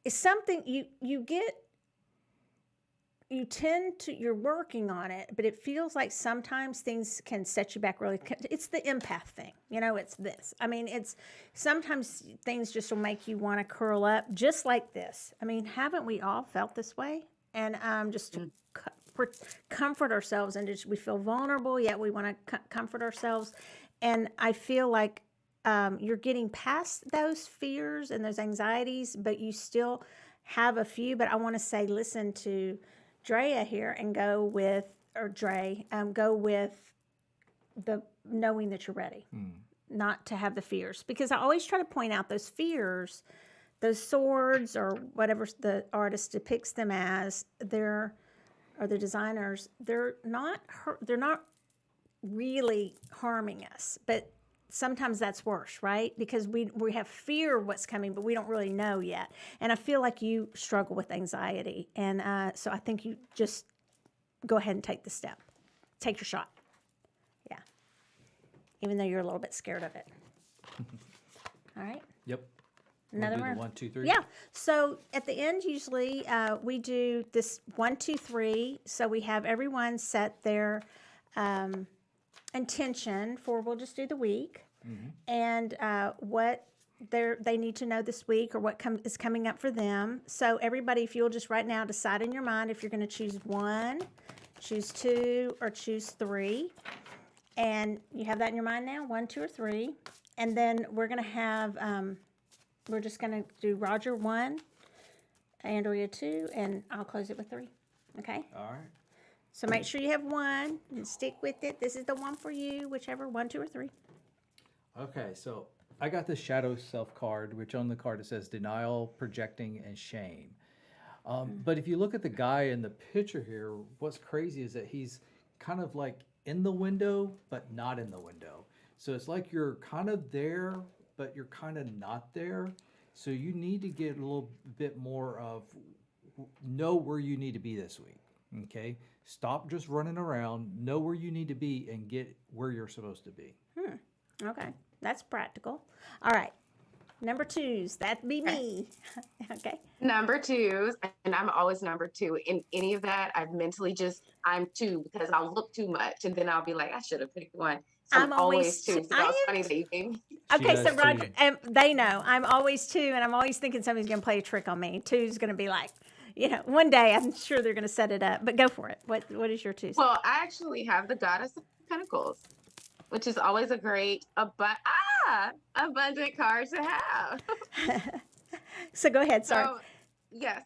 it's something you're working on it, but it feels like sometimes things can set you back really. It's the empath thing, it's this. I mean, it's sometimes things just will make you want to curl up just like this. I mean, haven't we all felt this way? And just to comfort ourselves, and we feel vulnerable, yet we want to comfort ourselves. And I feel like you're getting past those fears and those anxieties, but you still have a few. But I want to say, listen to Drea here and go with the knowing that you're ready, not to have the fears. Because I always try to point out those fears, those swords or whatever the artist depicts them as, or the designers, they're not really harming us, but sometimes that's worse, right? Because we have fear of what's coming, but we don't really know yet. And I feel like you struggle with anxiety. And so I think you just go ahead and take the step. Take your shot. Yeah. Even though you're a little bit scared of it. All right? Yep. Another do the round. 1, 2, 3. Yeah. So at the end, usually we do this 1, 2, 3. So we have everyone set their intention for. We'll just do the week, and what they need to know this week, or what is coming up for them. So everybody, if you'll just right now decide in your mind if you're going to choose 1, choose 2, or choose 3, and you have that in your mind now. 1, 2, or 3, and then we're going to have. We're just going to do Roger 1, Andrea 2, and I'll close it with 3. Okay? All right. So make sure you have 1 and stick with it. This is the one for you, whichever, 1, 2, or 3. Okay, so I got the shadow self card, which on the card it says denial, projecting, and shame. But if you look at the guy in the picture here, what's crazy is that he's kind of like in the window, but not in the window. So it's like you're kind of there, but you're kind of not there. So you need to get a little bit more of know where you need to be this week. Okay? Stop just running around, know where you need to be, and get where you're supposed to be. Okay. That's practical. All right. Number 2s. That'd be me. Okay. Number 2s, and I'm always number 2 in any of that. I've mentally I'm 2 because I'll look too much, and then I'll be like, I should have picked 1. So I'm always 2. So that was funny that you gave me. Okay, She so does Roger, too. and they know I'm always 2, and I'm always thinking somebody's going to play a trick on me. 2's going to be like, one day I'm sure they're going to set it up. But go for it. What is your 2? Well, I actually have the Goddess of Pentacles, which is always a great abundant card to have. So go ahead. Sorry. So, yes,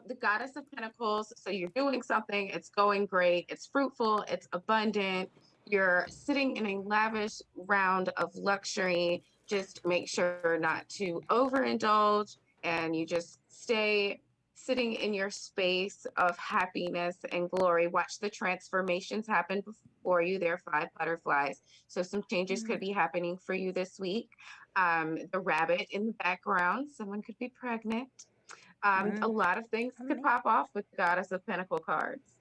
the Goddess of Pentacles. So you're doing something, it's going great, it's fruitful, it's abundant. You're sitting in a lavish round of luxury. Just make sure not to overindulge, and you just stay sitting in your space of happiness and glory. Watch the transformations happen before you. There are 5 butterflies. So some changes could be happening for you this week. The rabbit in the background, someone could be pregnant. A lot of things could pop off with the Goddess of Pentacle cards.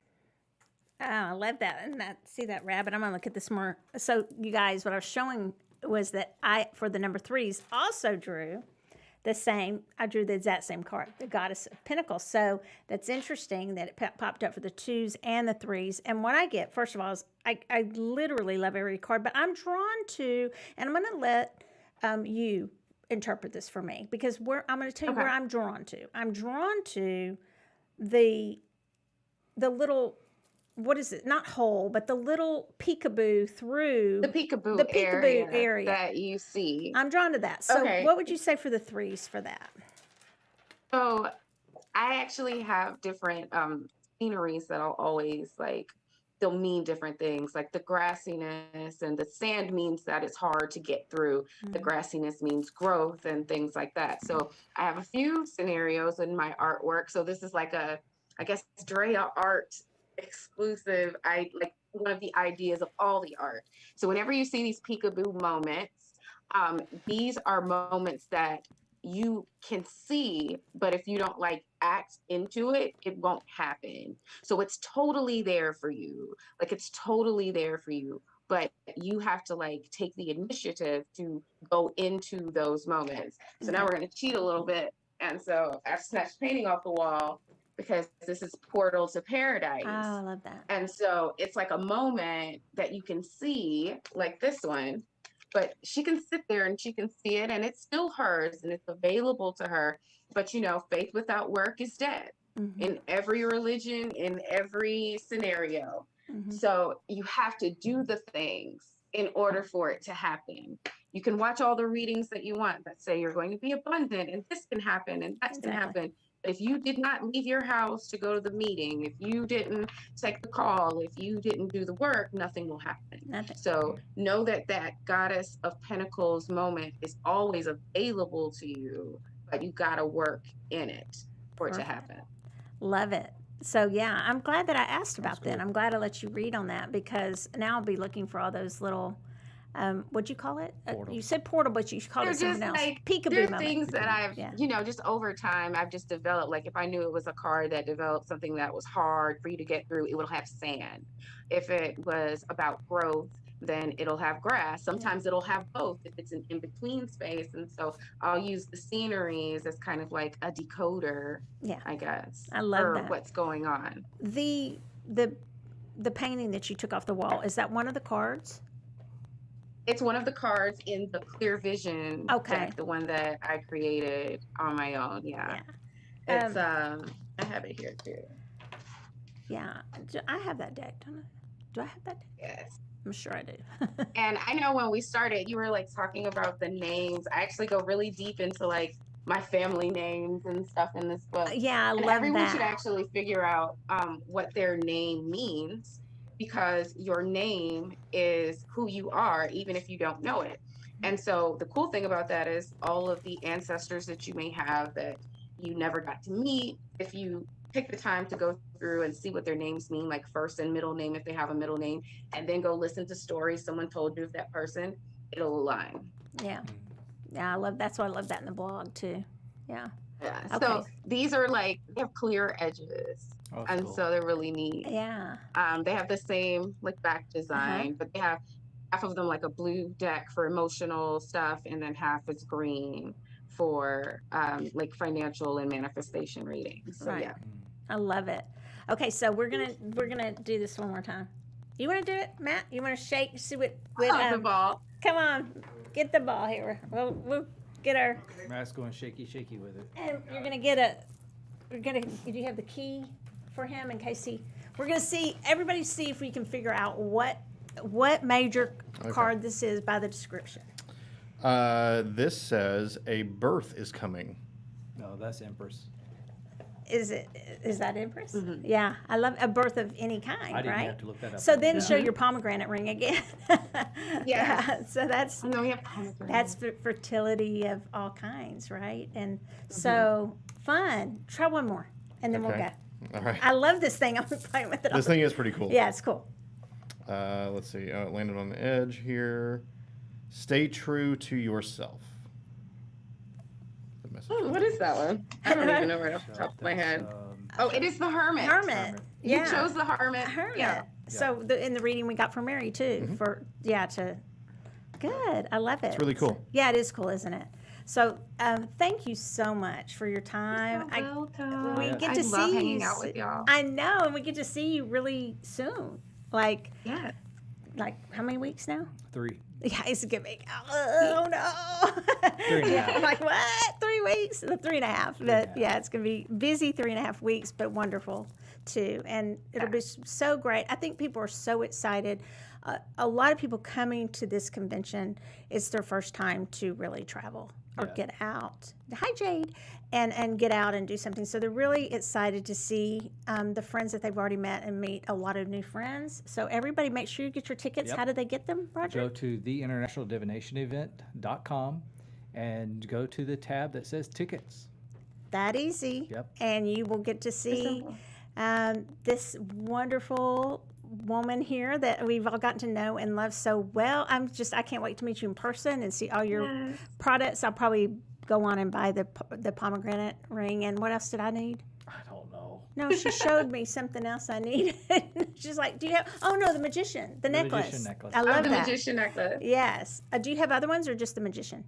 Oh, I love that. And see that rabbit. I'm going to look at this more. So you guys, what I was showing was that for the number 3s, also drew I drew the exact same card, the Goddess of Pentacles. So that's interesting that it popped up for the 2s and the 3s. And what I get, first of all, is I literally love every card, but I'm drawn to, and I'm going to let you interpret this for me, because I'm going to tell you where I'm drawn to. I'm drawn to the little, what is it? Not hole, but the little peekaboo through the peekaboo area that you see. I'm drawn to that. So what would you say for the 3s for that? So I actually have different sceneries that I'll always they'll mean different things. Like the grassiness and the sand means that it's hard to get through. The grassiness means growth and things like that. So I have a few scenarios in my artwork. So this is like I guess Drea art exclusive. One of the ideas of all the art. So whenever you see these peekaboo moments, these are moments that you can see, but if you don't act into it, it won't happen. So it's totally there for you. It's totally there for you, but you have to take the initiative to go into those moments. So now we're going to cheat a little bit. And so I've snatched painting off the wall, because this is Portal to Paradise. Oh, I love that. And so it's like a moment that you can see, like this one, but she can sit there and she can see it, and it's still hers and it's available to her. But faith without work is dead in every religion, in every scenario. So you have to do the things in order for it to happen. You can watch all the readings that you want that say you're going to be abundant and this can happen and that can happen. If you did not leave your house to go to the meeting, if you didn't take the call, if you didn't do the work, nothing will happen. So know that Goddess of Pentacles moment is always available to you, but you got to work in it for it to happen. Love it. So yeah, I'm glad that I asked about that. I'm glad I let you read on that, because now I'll be looking for all those little, what'd you call it? You said portal, but you called it something else. Peekaboo There are moment. things that I've, just over time, I've just developed. If I knew it was a card that developed something that was hard for you to get through, it would have sand. If it was about growth, then it'll have grass. Sometimes it'll have both if it's an in-between space. And so I'll use the sceneries as kind of like a decoder, Yeah. I guess, I love for that. what's going on. The painting that you took off the wall, is that one of the cards? It's one of the cards in the Clear Vision Okay. deck, the one that I created on my own. Yeah. Yeah. It's I have it here too. Yeah. I have that deck, don't I? Do I have that deck? Yes. I'm sure I do. And I know when we started, you were like talking about the names. I actually go really deep into like my family names and stuff in this book. Yeah, I And love everyone that. should actually figure out what their name means, because your name is who you are, even if you don't know it. And so the cool thing about that is all of the ancestors that you may have that you never got to meet, if you take the time to go through and see what their names mean, like first and middle name if they have a middle name, and then go listen to stories someone told you of that person, it'll align. Yeah. Yeah, that's why I love that in the blog too. Yeah. Yeah. Okay. So these are like, they have clear edges. Oh, And cool. so they're really neat. Yeah. They have the same like back design, but they have half of them like a blue deck for emotional stuff, and then half is green for like financial and manifestation readings. So Right. yeah. I love it. Okay, so we're gonna do this one more time. You want to do it, Matt? You want to shake? See what? The ball. Come on, get the ball here. We'll get our. Matt's going shaky with it. And you're gonna get a. We're gonna. Do you have the key for him in case he? We're gonna see. Everybody see if we can figure out what major card this is by the description. This says a birth is coming. No, that's Empress. Is that Empress? Yeah, I love a birth of any kind, I didn't right? have to look that up. So then show your pomegranate ring again. Yeah. So that's And then we have pomegranate. that's fertility of all kinds, right? And so fun. Try one more, and then we'll Okay. go. All right. I love this thing. I'm playing with it. This thing is pretty cool. Yeah, it's cool. Let's see. Oh, it landed on the edge here. Stay true to yourself. The message. What is that one? I don't even know right off the top of my head. Oh, it is the Hermit. Hermit. You Yeah. chose the Hermit. Hermit. Yeah. So in the reading we got from Mary too, good. I love it. It's really cool. Yeah, it is cool, isn't it? So thank you so much for your time. Welcome. We get to I see love you. hanging out with y'all. I know, and we get to see you really soon. Like Yeah. how many weeks now? 3. Yeah, it's gonna be. Oh no! 3.5. Yeah, I'm like, what? 3 weeks? 3.5. But yeah, it's gonna be busy 3.5 weeks, but wonderful too. And it'll be so great. I think people are so excited. A lot of people coming to this convention, it's their first time to really travel or get out. Hi, Jade. And get out and do something. So they're really excited to see the friends that they've already met and meet a lot of new friends. So everybody make sure you get your tickets. Yep. How do they get them, Roger? Go to theinternationaldivinationevent.com and go to the tab that says tickets. That easy. Yep. And you will get to see this wonderful woman here that we've all gotten to know and love so well. I can't wait to meet you in person and see all your products. I'll probably go on and buy the pomegranate ring. And what else did I need? I don't know. No, she showed me something else I needed. She's like, do you have, oh no, the magician, the necklace. magician necklace. I love the that. magician necklace. Yes. Do you have other ones or just the magician?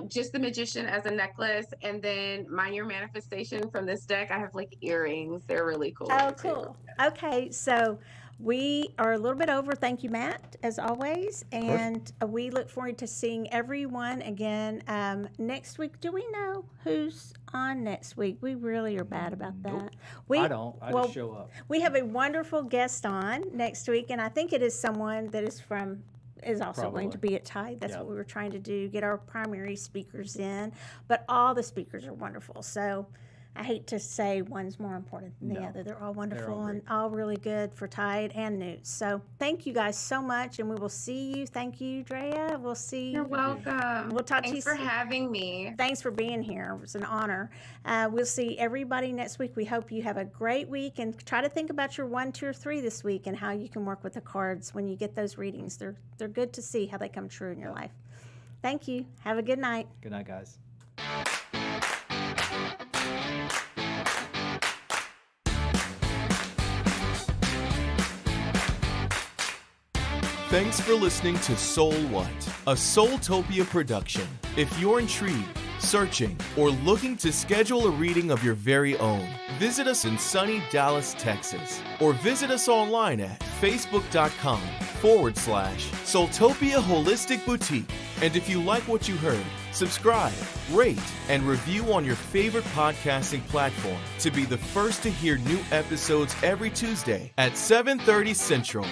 Just the magician as a necklace, and then Mind Your Manifestation from this deck. I have like earrings. They're really cool. Oh, too. cool. Okay, so we are a little bit over. Thank you, Matt, as always. And we look forward to seeing everyone again next week. Do we know who's on next week? We really are bad about that. I don't. I just show up. We have a wonderful guest on next week, and I think it is someone that is also going to be at Tide. That's what we were trying to do, get our primary speakers in. But all the speakers are wonderful. So I hate to say one's more important than the other. They're all wonderful and all really good for Tide and Newt. So thank you guys so much, and we will see you. Thank you, Drea. We'll see you. You're welcome. We'll talk to you Thanks for soon. having me. Thanks for being here. It was an honor. We'll see everybody next week. We hope you have a great week, and try to think about your 1, 2, or 3 this week and how you can work with the cards when you get those readings. They're good to see how they come true in your life. Thank you. Have a good night. Good night, guys. Thanks for listening to SoulWhat, a Soultopia production. If you're intrigued, searching, or looking to schedule a reading of your very own, visit us in sunny Dallas, Texas, or visit us online at facebook.com/Soultopia Holistic Boutique. And if you like what you heard, subscribe, rate, and review on your favorite podcasting platform to be the first to hear new episodes every Tuesday at 7:30 Central.